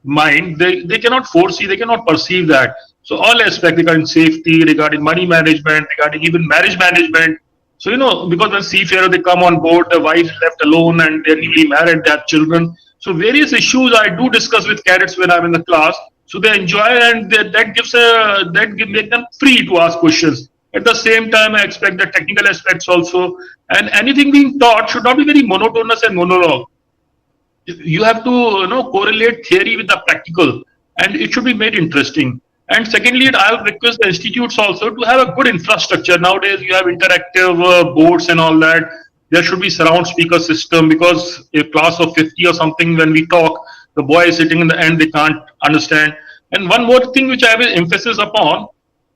mind, they cannot foresee, they cannot perceive that. So all aspects regarding safety, regarding money management, regarding even marriage management. So, because when seafarer, they come on board, the wife is left alone and they're newly married, they have children. So various issues I do discuss with cadets when I'm in the class. So they enjoy, and make them free to ask questions. At the same time, I expect the technical aspects also. And anything being taught should not be very monotonous and monologue. You have to correlate theory with the practical, and it should be made interesting. And secondly, I'll request the institutes also to have a good infrastructure. Nowadays, you have interactive boards and all that. There should be surround speaker system, because a class of 50 or something, when we talk, the boy is sitting in the end, they can't understand. And one more thing which I will emphasis upon,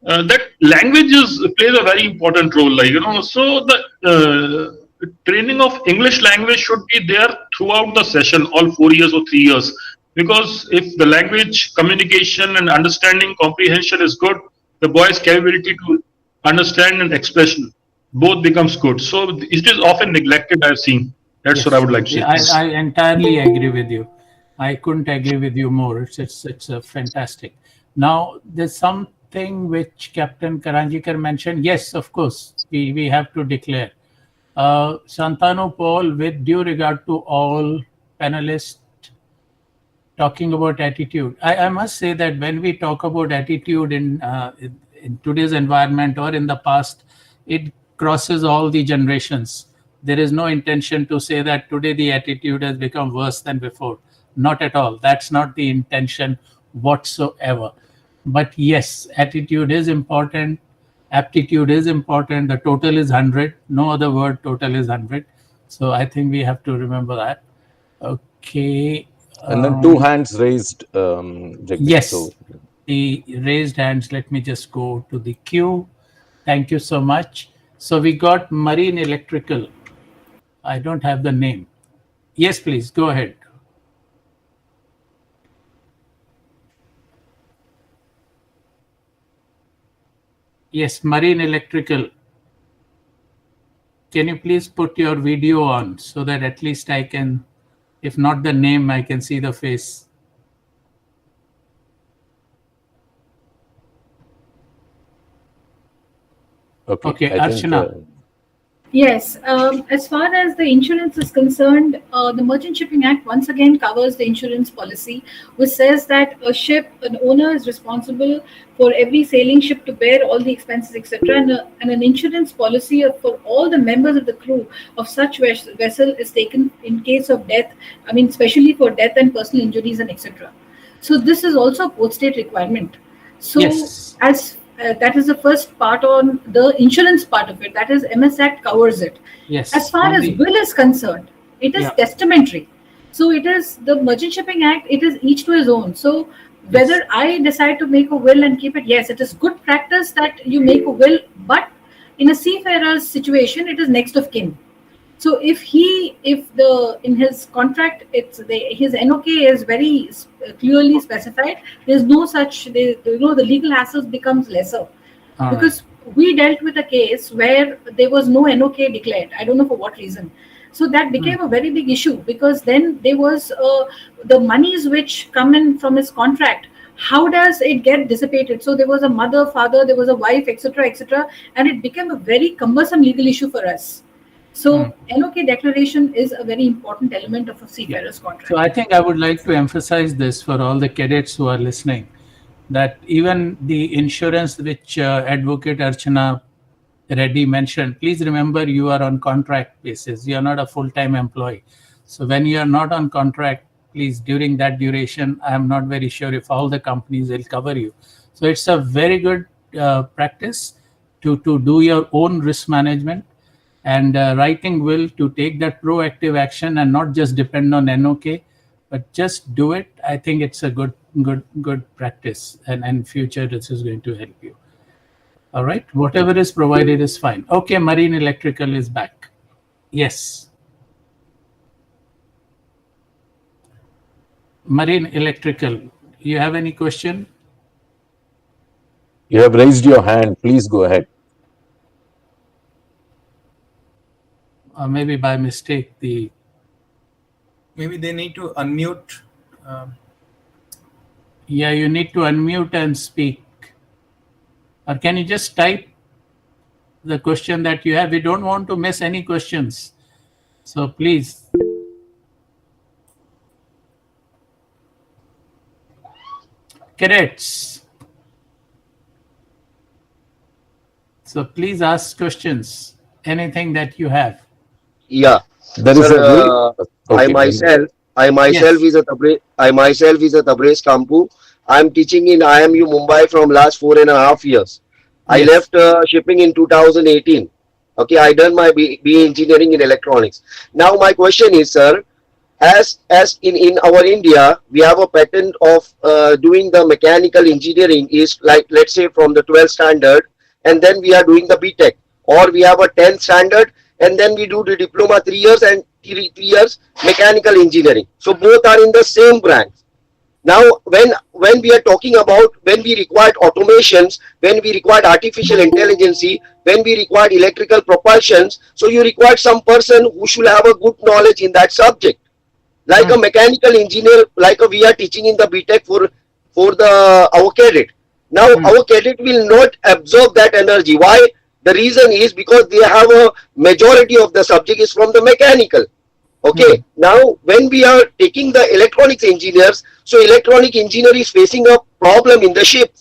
that plays a very important role. So the training of English language should be there throughout the session, all 4 years or 3 years. Because if the language communication and understanding comprehension is good, the boy's capability to understand and expression both becomes good. So it is often neglected, I've seen. That's Yes. what I would like to say. I entirely agree with you. I couldn't agree with you more. It's a fantastic. Now there's something which Captain Karanjikar mentioned. Yes, of course, we have to declare. Santanu Paul, with due regard to all panelists, talking about attitude, I must say that when we talk about attitude in today's environment or in the past, it crosses all the generations. There is no intention to say that today the attitude has become worse than before. Not at all. That's not the intention whatsoever. But yes, attitude is important. Aptitude is important. The total is 100. No other word, total is 100. So I think we have to remember that. Okay. And then two hands raised, Jagmeet. Yes, So, the raised hands. Let me just go to the queue. Thank you so much. So we got Marine Electrical. I don't have the name. Yes, please, go ahead. Yes, Marine Electrical. Can you please put your video on so that at least I can, if not the name, I can see the face. Okay, Archana. Yes, as far as the insurance is concerned, the Merchant Shipping Act once again covers the insurance policy, which says that an owner is responsible for every sailing ship to bear all the expenses, etc. And an insurance policy for all the members of the crew of such vessel is taken in case of death. I mean, especially for death and personal injuries and etc. So this is also a port state requirement. So yes. as that is the first part on the insurance part of it. That is, MS Act covers it. Yes. As far as will is concerned, it is testamentary. So it is the Merchant Shipping Act. It is each to his own. So whether I decide to make a will and keep it, yes, it is good practice that you make a will. But in a seafarer's situation, it is next of kin. So in his contract, his NOK is very clearly specified. There's no such, the legal hassles becomes lesser. Because we dealt with a case where there was no NOK declared. I don't know for what reason. So that became a very big issue, because then there was the monies which come in from his contract. How does it get dissipated? So there was a mother, father, there was a wife, etc., etc., and it became a very cumbersome legal issue for us. So NOK declaration is a very important element of a seafarer's contract. So I think I would like to emphasize this for all the cadets who are listening, that even the insurance which Advocate Archana Reddy mentioned, please remember you are on contract basis. You are not a full-time employee. So when you are not on contract, please, during that duration, I am not very sure if all the companies will cover you. So it's a very good practice to do your own risk management and writing will to take that proactive action and not just depend on NOK, but just do it. I think it's a good practice, and in future this is going to help you. All right, whatever is provided is fine. Okay, Marine Electrical is back. Yes. Marine Electrical, you have any question? You have raised your hand. Please go ahead. Or maybe by mistake Maybe they need to unmute. Yeah, you need to unmute and speak. Or can you just type the question that you have? We don't want to miss any questions. So please. Cadets. So please ask questions. Anything that you have. Yeah. There is Sir, I myself Yes. is a Tabriz Kampu. I'm teaching in IMU Mumbai from last 4.5 years. I Yes. left shipping in 2018. Okay, I done my BE engineering in electronics. Now my question is, sir, as in our India, we have a pattern of doing the mechanical engineering is like, let's say, from the 12th standard, and then we are doing the BTech, or we have a 10th standard, and then we do the diploma 3 years and 3 years mechanical engineering. So both are in the same branch. Now, when we are talking about when we required automations, when we required artificial intelligence, when we required electrical propulsions, so you require some person who should have a good knowledge in that subject, like a mechanical engineer, like we are teaching in the BTech for our cadet. Now our cadet will not absorb that energy. Why? The reason is because they have a majority of the subject is from the mechanical. Okay, now when we are taking the electronics engineers, so electronic engineer is facing a problem in the ship.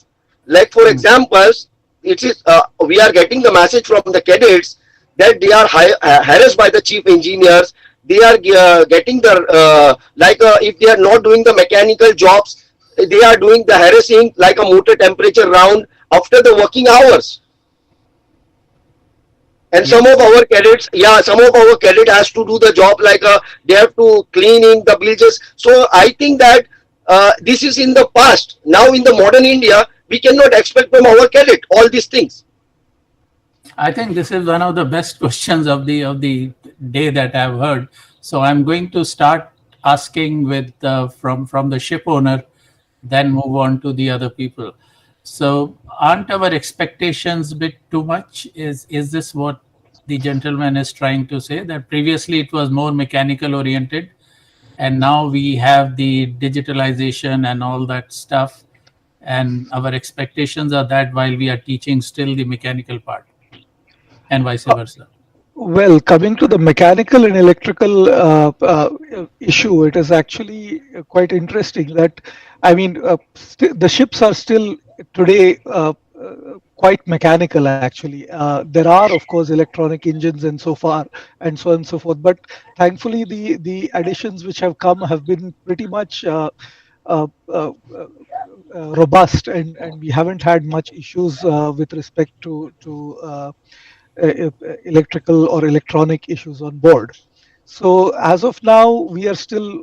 Like for examples, it is we are getting the message from the cadets that they are harassed by the chief engineers. They are getting the if they are not doing the mechanical jobs, they are doing the harassing like a motor temperature round after the working hours. And some of our cadets, has to do the job like they have to cleaning the bilges. So I think that this is in the past. Now in the modern India, we cannot expect from our cadet all these things. I think this is one of the best questions of the day that I've heard. So I'm going to start asking with from the ship owner, then move on to the other people. So aren't our expectations a bit too much? Is this what the gentleman is trying to say? That previously it was more mechanical oriented, and now we have the digitalization and all that stuff, and our expectations are that while we are teaching still the mechanical part, and vice versa. Well, coming to the mechanical and electrical issue, it is actually quite interesting that, I mean, the ships are still today quite mechanical actually. There are, of course, electronic engines and so far, and so on and so forth. But thankfully, the additions which have come have been pretty much robust, and we haven't had much issues with respect to electrical or electronic issues on board. So as of now, we are still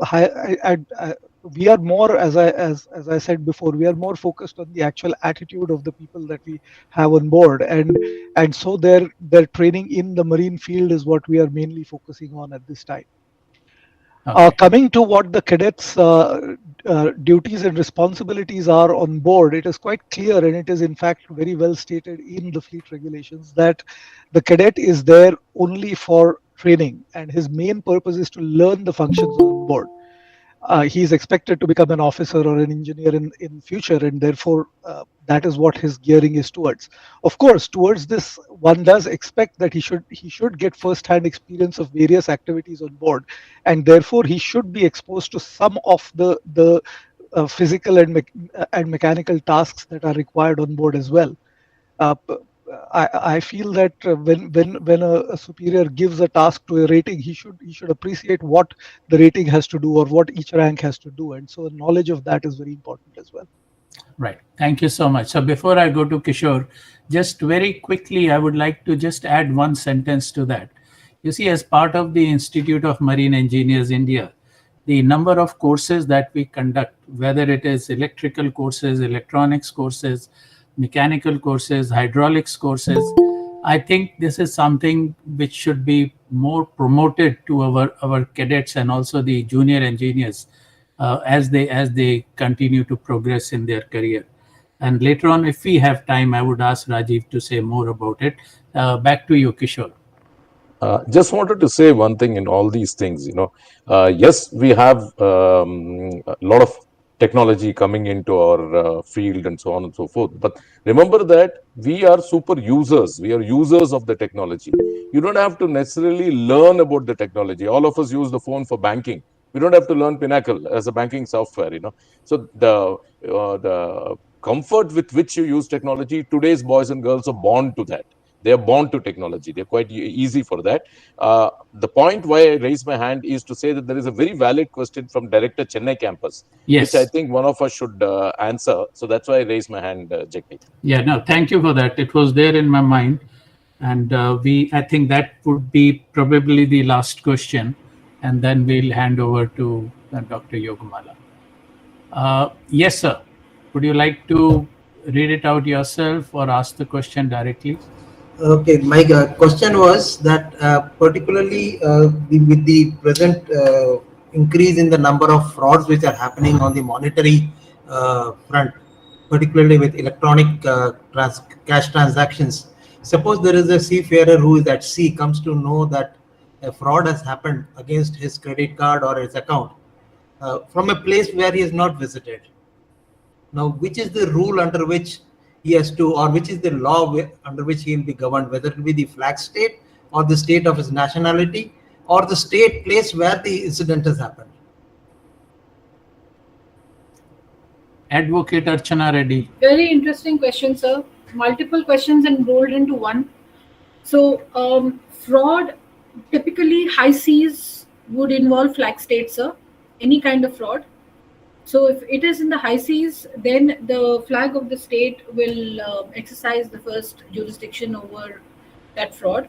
we are more, as I said before, we are more focused on the actual attitude of the people that we have on board, and so their training in the marine field is what we are mainly focusing on at this time. Coming to what the cadets' duties and responsibilities are on board, it is quite clear, and it is in fact very well stated in the fleet regulations, that the cadet is there only for training, and his main purpose is to learn the functions on board. he's expected to become an officer or an engineer in future, and therefore that is what his gearing is towards. Of course, towards this, one does expect that he should get first-hand experience of various activities on board, and therefore he should be exposed to some of the physical and mechanical tasks that are required on board as well. Uh, p- I feel that when a superior gives a task to a rating, he should appreciate what the rating has to do or what each rank has to do, and so knowledge of that is very important as well. Right. Thank you so much. So before I go to Kishore, just very quickly, I would like to just add one sentence to that. You see, as part of the Institute of Marine Engineers India, the number of courses that we conduct, whether it is electrical courses, electronics courses, mechanical courses, hydraulics courses, I think this is something which should be more promoted to our cadets and also the junior engineers as they continue to progress in their career. And later on, if we have time, I would ask Rajiv to say more about it. Back to you, Kishore. Just wanted to say one thing in all these things, yes, we have a lot of technology coming into our field and so on and so forth. But remember that we are super users. We are users of the technology. You don't have to necessarily learn about the technology. All of us use the phone for banking. We don't have to learn Pinnacle as a banking software, So the comfort with which you use technology, today's boys and girls are born to that. They are born to technology. They're quite easy for that. The point why I raised my hand is to say that there is a very valid question from Director Chennai campus, Yes. which I think one of us should answer. So that's why I raised my hand, Jagmeet. Yeah, no, thank you for that. It was there in my mind. And I think that would be probably the last question. And then we'll hand over to Dr. Yogamala. Yes, sir. Would you like to read it out yourself or ask the question directly? Okay, my question was that particularly with the present increase in the number of frauds which are happening on the monetary front, particularly with electronic cash transactions. Suppose there is a seafarer who is at sea, comes to know that a fraud has happened against his credit card or his account from a place where he has not visited. Now, which is the rule under which he has to, or which is the law under which he will be governed, whether it be the flag state or the state of his nationality or the state place where the incident has happened? Advocate Archana Reddy. Very interesting question, sir. Multiple questions and rolled into one. So, fraud, typically high seas would involve flag state, sir. Any kind of fraud. So if it is in the high seas, then the flag of the state will exercise the first jurisdiction over that fraud.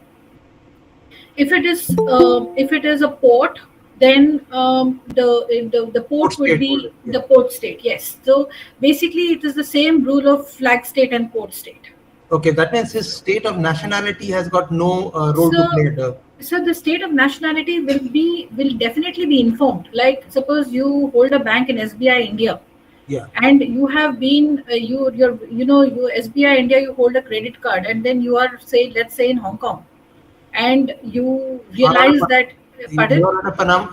If it is a port, then the port would be the port state. Yes. So basically, it is the same rule of flag state and port state. Okay, that means his state of nationality has got no role to play. So the state of nationality will definitely be informed. Like suppose you hold a bank in SBI India, yeah, and you have been you SBI India, you hold a credit card, and then you are let's say in Hong Kong, and you realize that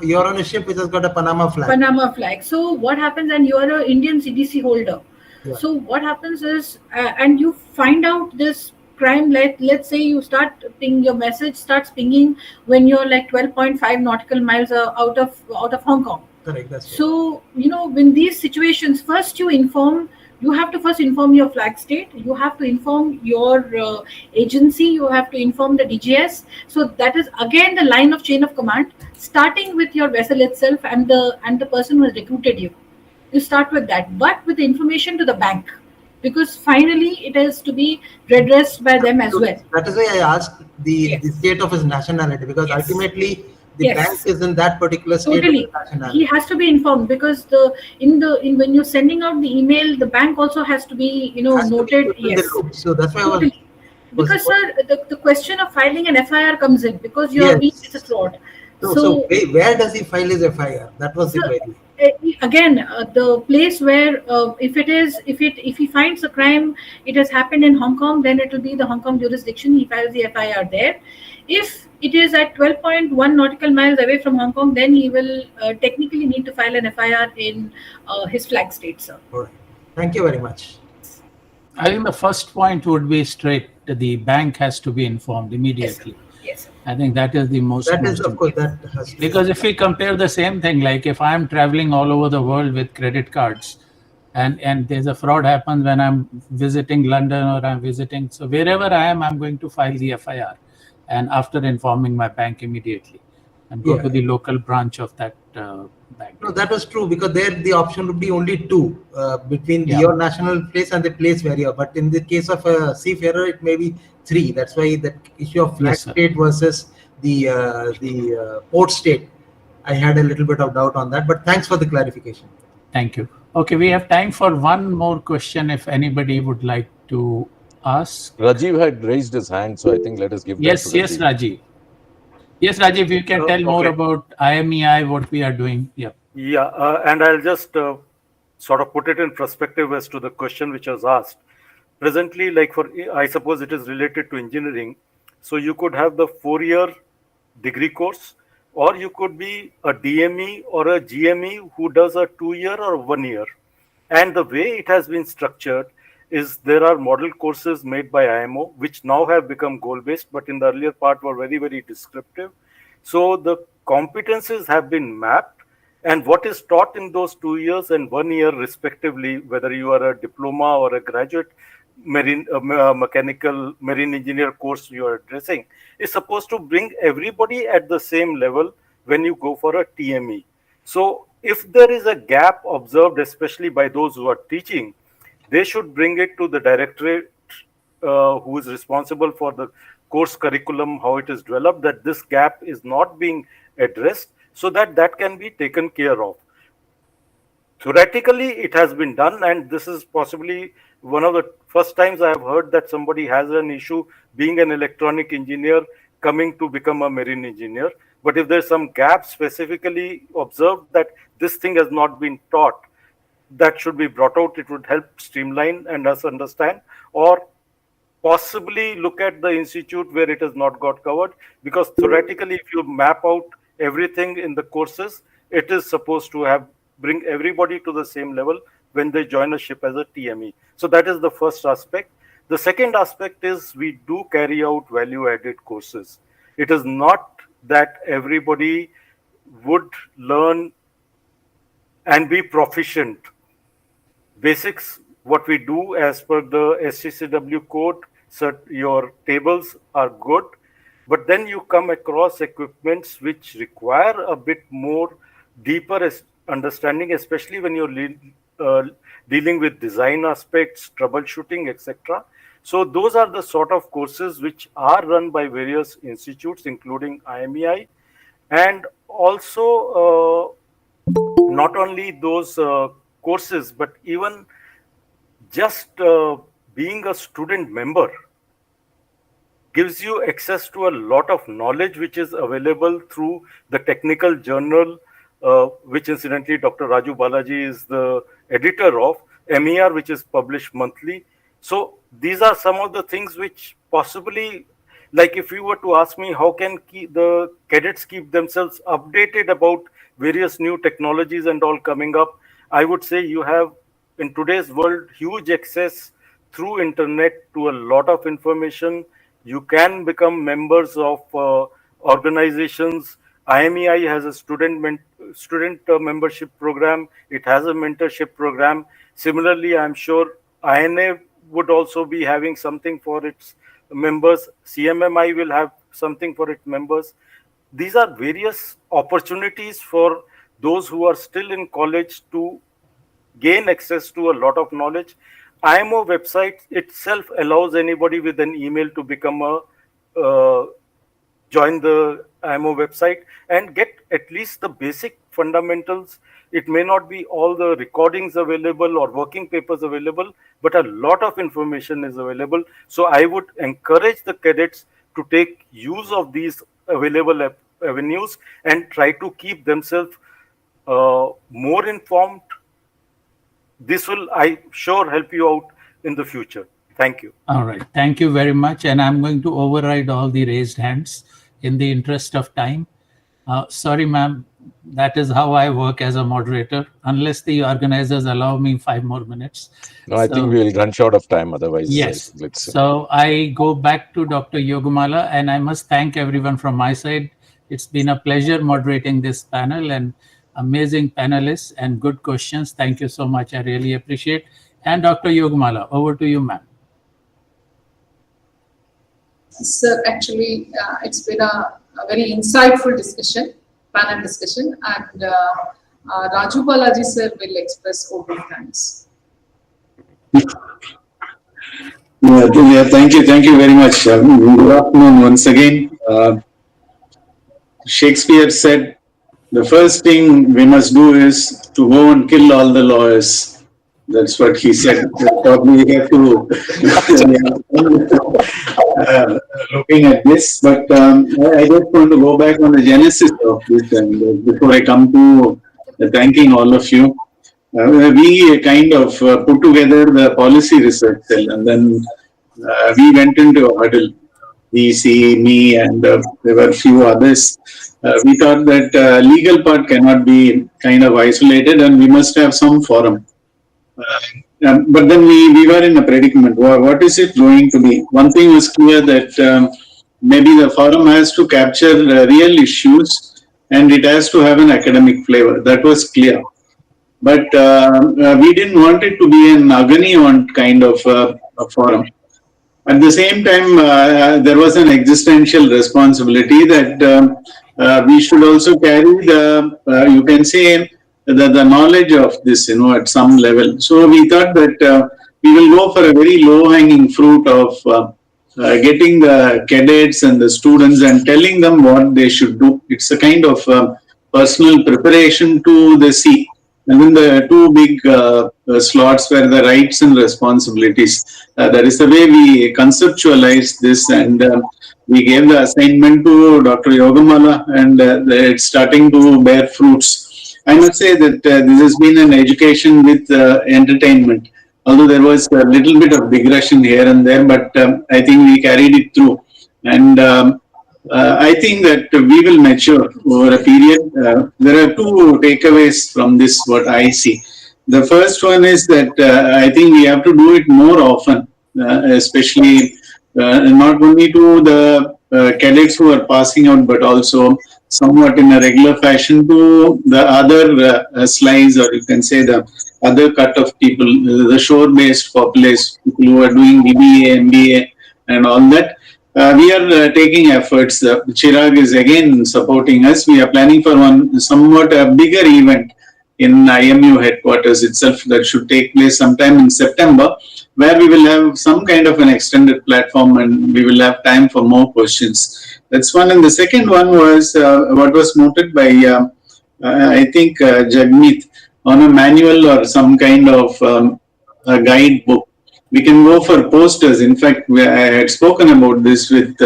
you're on a ship which has got a Panama flag. Panama flag. So what happens? And you are an Indian CDC holder. Yeah. So what happens is, and you find out this crime. Let's say you start your message starts pinging when you're like 12.5 nautical miles out of Hong Kong. Correct. That's so right. When these situations, first you have to first inform your flag state. You have to inform your agency. You have to inform the DGS. So that is again the line of chain of command, starting with your vessel itself and the person who has recruited you. You start with that, but with the information to the bank, because finally it has to be redressed by them as well. That is why I asked the state of his nationality, because ultimately the bank is in that particular state. Totally. Of nationality. He has to be informed, because when you're sending out the email, the bank also has to be noted. Yes. So that's why totally. Because sir, the question of filing an FIR comes in, because you are being it's a fraud. So where does he file his FIR? That was the query. Again, the place where if he finds a crime, it has happened in Hong Kong, then it will be the Hong Kong jurisdiction. He files the FIR there. If it is at 12.1 nautical miles away from Hong Kong, then he will technically need to file an FIR in his flag state, sir. All right. Thank you very much. I think the first point would be straight. The bank has to be informed immediately. Yes, sir. I think that is the most That is, of course, important. that has to Because if we compare the same thing, like if I'm traveling all over the world with credit cards, and there's a fraud happens when I'm visiting London or I'm visiting, so wherever I am, I'm going to file the FIR, and after informing my bank immediately, and go to the local branch of that bank. No, that was true, because there the option would be only two, between your national place and the place where you are. But in the case of a seafarer, it may be three. That's why the issue of flag state versus the port state, I had a little bit of doubt on that. But thanks for the clarification. Thank you. Okay, we have time for one more question if anybody would like to ask. Rajiv had raised his hand, so I think let us give Yes, that to Rajiv. yes, Rajiv. Yes, Rajiv, you can tell more about IMEI, what we are doing. Yeah. Yeah, and I'll just sort of put it in perspective as to the question which was asked. Presently, like I suppose it is related to engineering. So you could have the 4-year degree course, or you could be a DME or a GME who does a 2-year or 1 year. And the way it has been structured is there are model courses made by IMO, which now have become goal-based, but in the earlier part were very, very descriptive. So the competencies have been mapped, and what is taught in those 2 years and 1 year respectively, whether you are a diploma or a graduate marine mechanical marine engineer course you are addressing, is supposed to bring everybody at the same level when you go for a TME. So if there is a gap observed, especially by those who are teaching, they should bring it to the directorate who is responsible for the course curriculum, how it is developed, that this gap is not being addressed, so that that can be taken care of. Theoretically, it has been done, and this is possibly one of the first times I have heard that somebody has an issue being an electronic engineer coming to become a marine engineer. But if there's some gap specifically observed that this thing has not been taught, that should be brought out. It would help streamline and us understand, or possibly look at the institute where it has not got covered, because theoretically, if you map out everything in the courses, it is supposed to bring everybody to the same level when they join a ship as a TME. So that is the first aspect. The second aspect is we do carry out value-added courses. It is not that everybody would learn and be proficient. Basics, what we do as per the SCCW code, your tables are good, but then you come across equipments which require a bit more deeper understanding, especially when you're dealing with design aspects, troubleshooting, etc. So those are the sort of courses which are run by various institutes, including IMEI, and also not only those courses, but even just being a student member gives you access to a lot of knowledge which is available through the technical journal, which incidentally Dr. Rajoo Balaji is the editor of, MER, which is published monthly. So these are some of the things which possibly, like if you were to ask me how can the cadets keep themselves updated about various new technologies and all coming up, I would say you have in today's world huge access through internet to a lot of information. You can become members of organizations. IMEI has a student membership program. It has a mentorship program. Similarly, I'm sure INA would also be having something for its members. CMMI will have something for its members. These are various opportunities for those who are still in college to gain access to a lot of knowledge. IMO website itself allows anybody with an email to become join the IMO website and get at least the basic fundamentals. It may not be all the recordings available or working papers available, but a lot of information is available. So I would encourage the cadets to take use of these available avenues and try to keep themselves more informed. This will, I'm sure, help you out in the future. Thank you. All right. Thank you very much. And I'm going to override all the raised hands. in the interest of time. Sorry, ma'am, that is how I work as a moderator, unless the organizers allow me 5 more minutes. No, I think we'll run short of time otherwise. Yes. Let's. So I go back to Dr. Yogamala, and I must thank everyone from my side. It's been a pleasure moderating this panel, and amazing panelists and good questions. Thank you so much. I really appreciate. And Dr. Yogamala, over to you, ma'am. Sir, actually, it's been a very insightful discussion, panel discussion, and Rajoo Balaji sir will express open thanks. Yeah, thank you very much. Good afternoon once again. Shakespeare said, the first thing we must do is to go and kill all the lawyers. That's what he said. Probably we have to looking at this, but I just want to go back on the genesis of this, and before I come to thanking all of you. We kind of put together the policy research cell, and then we went into a huddle. VC, me, and there were a few others. We thought that legal part cannot be kind of isolated, and we must have some forum. But then we were in a predicament. What is it going to be? One thing was clear that maybe the forum has to capture real issues, and it has to have an academic flavor. That was clear. But we didn't want it to be an agony on kind of a forum. At the same time, there was an existential responsibility that we should also carry the, you can say, the knowledge of this, at some level. So we thought that we will go for a very low-hanging fruit of getting the cadets and the students and telling them what they should do. It's a kind of personal preparation to the sea. And then the two big slots were the rights and responsibilities. That is the way we conceptualized this, and we gave the assignment to Dr. Yogamala, and it's starting to bear fruits. I must say that this has been an education with entertainment, although there was a little bit of digression here and there, but I think we carried it through. And I think that we will mature over a period. There are two takeaways from this, what I see. The first one is that I think we have to do it more often, especially not only to the cadets who are passing out, but also somewhat in a regular fashion to the other slice, or you can say the other cut of people, the shore-based population, people who are doing BBA, MBA, and all that. We are taking efforts. Chirag is again supporting us. We are planning for one somewhat a bigger event in IMU headquarters itself that should take place sometime in September, where we will have some kind of an extended platform and we will have time for more questions. That's one. And the second one was what was noted by, I think, Jagmeet, on a manual or some kind of a guidebook. We can go for posters. In fact, I had spoken about this with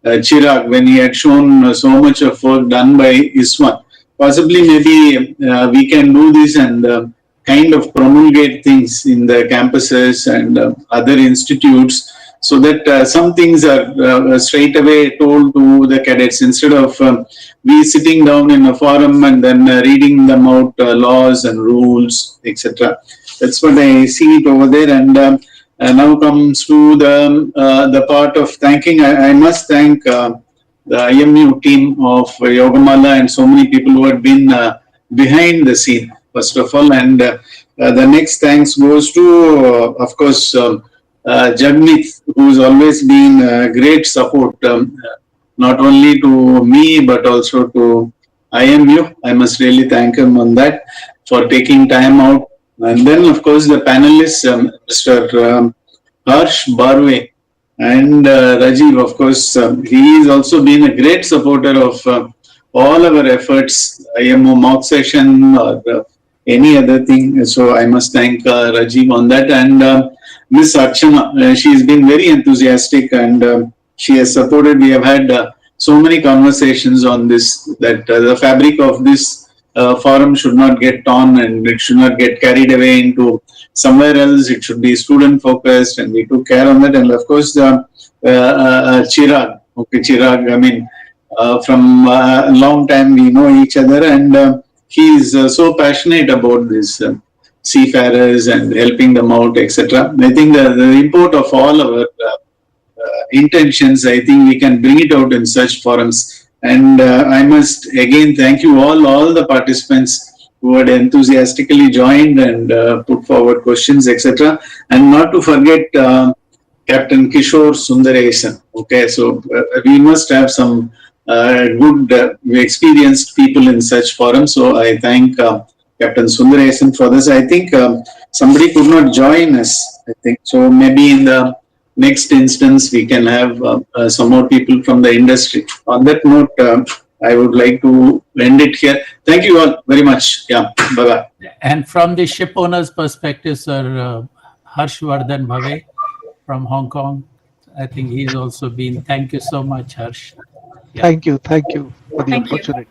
Chirag when he had shown so much of work done by ISWAN. Possibly, maybe we can do this and kind of promulgate things in the campuses and other institutes, so that some things are straight away told to the cadets instead of we sitting down in a forum and then reading them out laws and rules, etc. That's what I see it over there. And now comes to the part of thanking. I must thank the IMU team of Yogamala and so many people who have been behind the scene, first of all. And the next thanks goes to, of course, Jagmeet, who's always been a great support, not only to me, but also to IMU. I must really thank him on that for taking time out. And then, of course, the panelists, Mr. Harsh Barwe and Rajiv, of course, he has also been a great supporter of all our efforts, IMO mock session or any other thing. So I must thank Rajiv on that. And Miss Archana, she has been very enthusiastic and she has supported. We have had so many conversations on this, that the fabric of this forum should not get torn and it should not get carried away into somewhere else. It should be student focused, and we took care of that. And of course, Chirag. Okay, Chirag. I mean, from a long time we know each other, and he is so passionate about this seafarers and helping them out, etc. I think the import of all our intentions, I think we can bring it out in such forums. And I must again thank you all the participants who had enthusiastically joined and put forward questions, etc. And not to forget Captain Kishore Sundaresan. Okay, so we must have some good, experienced people in such forums. So I thank Captain Sundaresan for this. I think somebody could not join us, I think. So maybe in the next instance, we can have some more people from the industry. On that note, I would like to end it here. Thank you all very much. Yeah, bye-bye. And from the ship owner's perspective, sir, Harshvardhan Bhave from Hong Kong, I think he's also been. Thank you so much, Harsh. Yeah. Thank you for the Thank you. opportunity.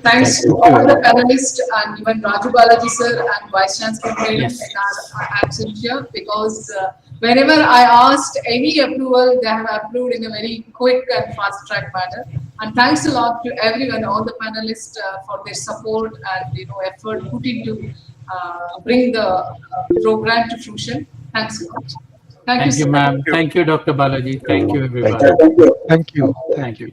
Thanks to all the panelists and even Rajoo Balaji sir and Vice Chancellor in our absence here, because whenever I asked any approval, they have approved in a very quick and fast track manner. And thanks a lot to everyone, all the panelists for their support and effort put into bring the program to fruition. Thanks a lot. Thank you, ma'am. Thank you, Dr. Balaji. Thank you, everyone. Thank you. Thank you.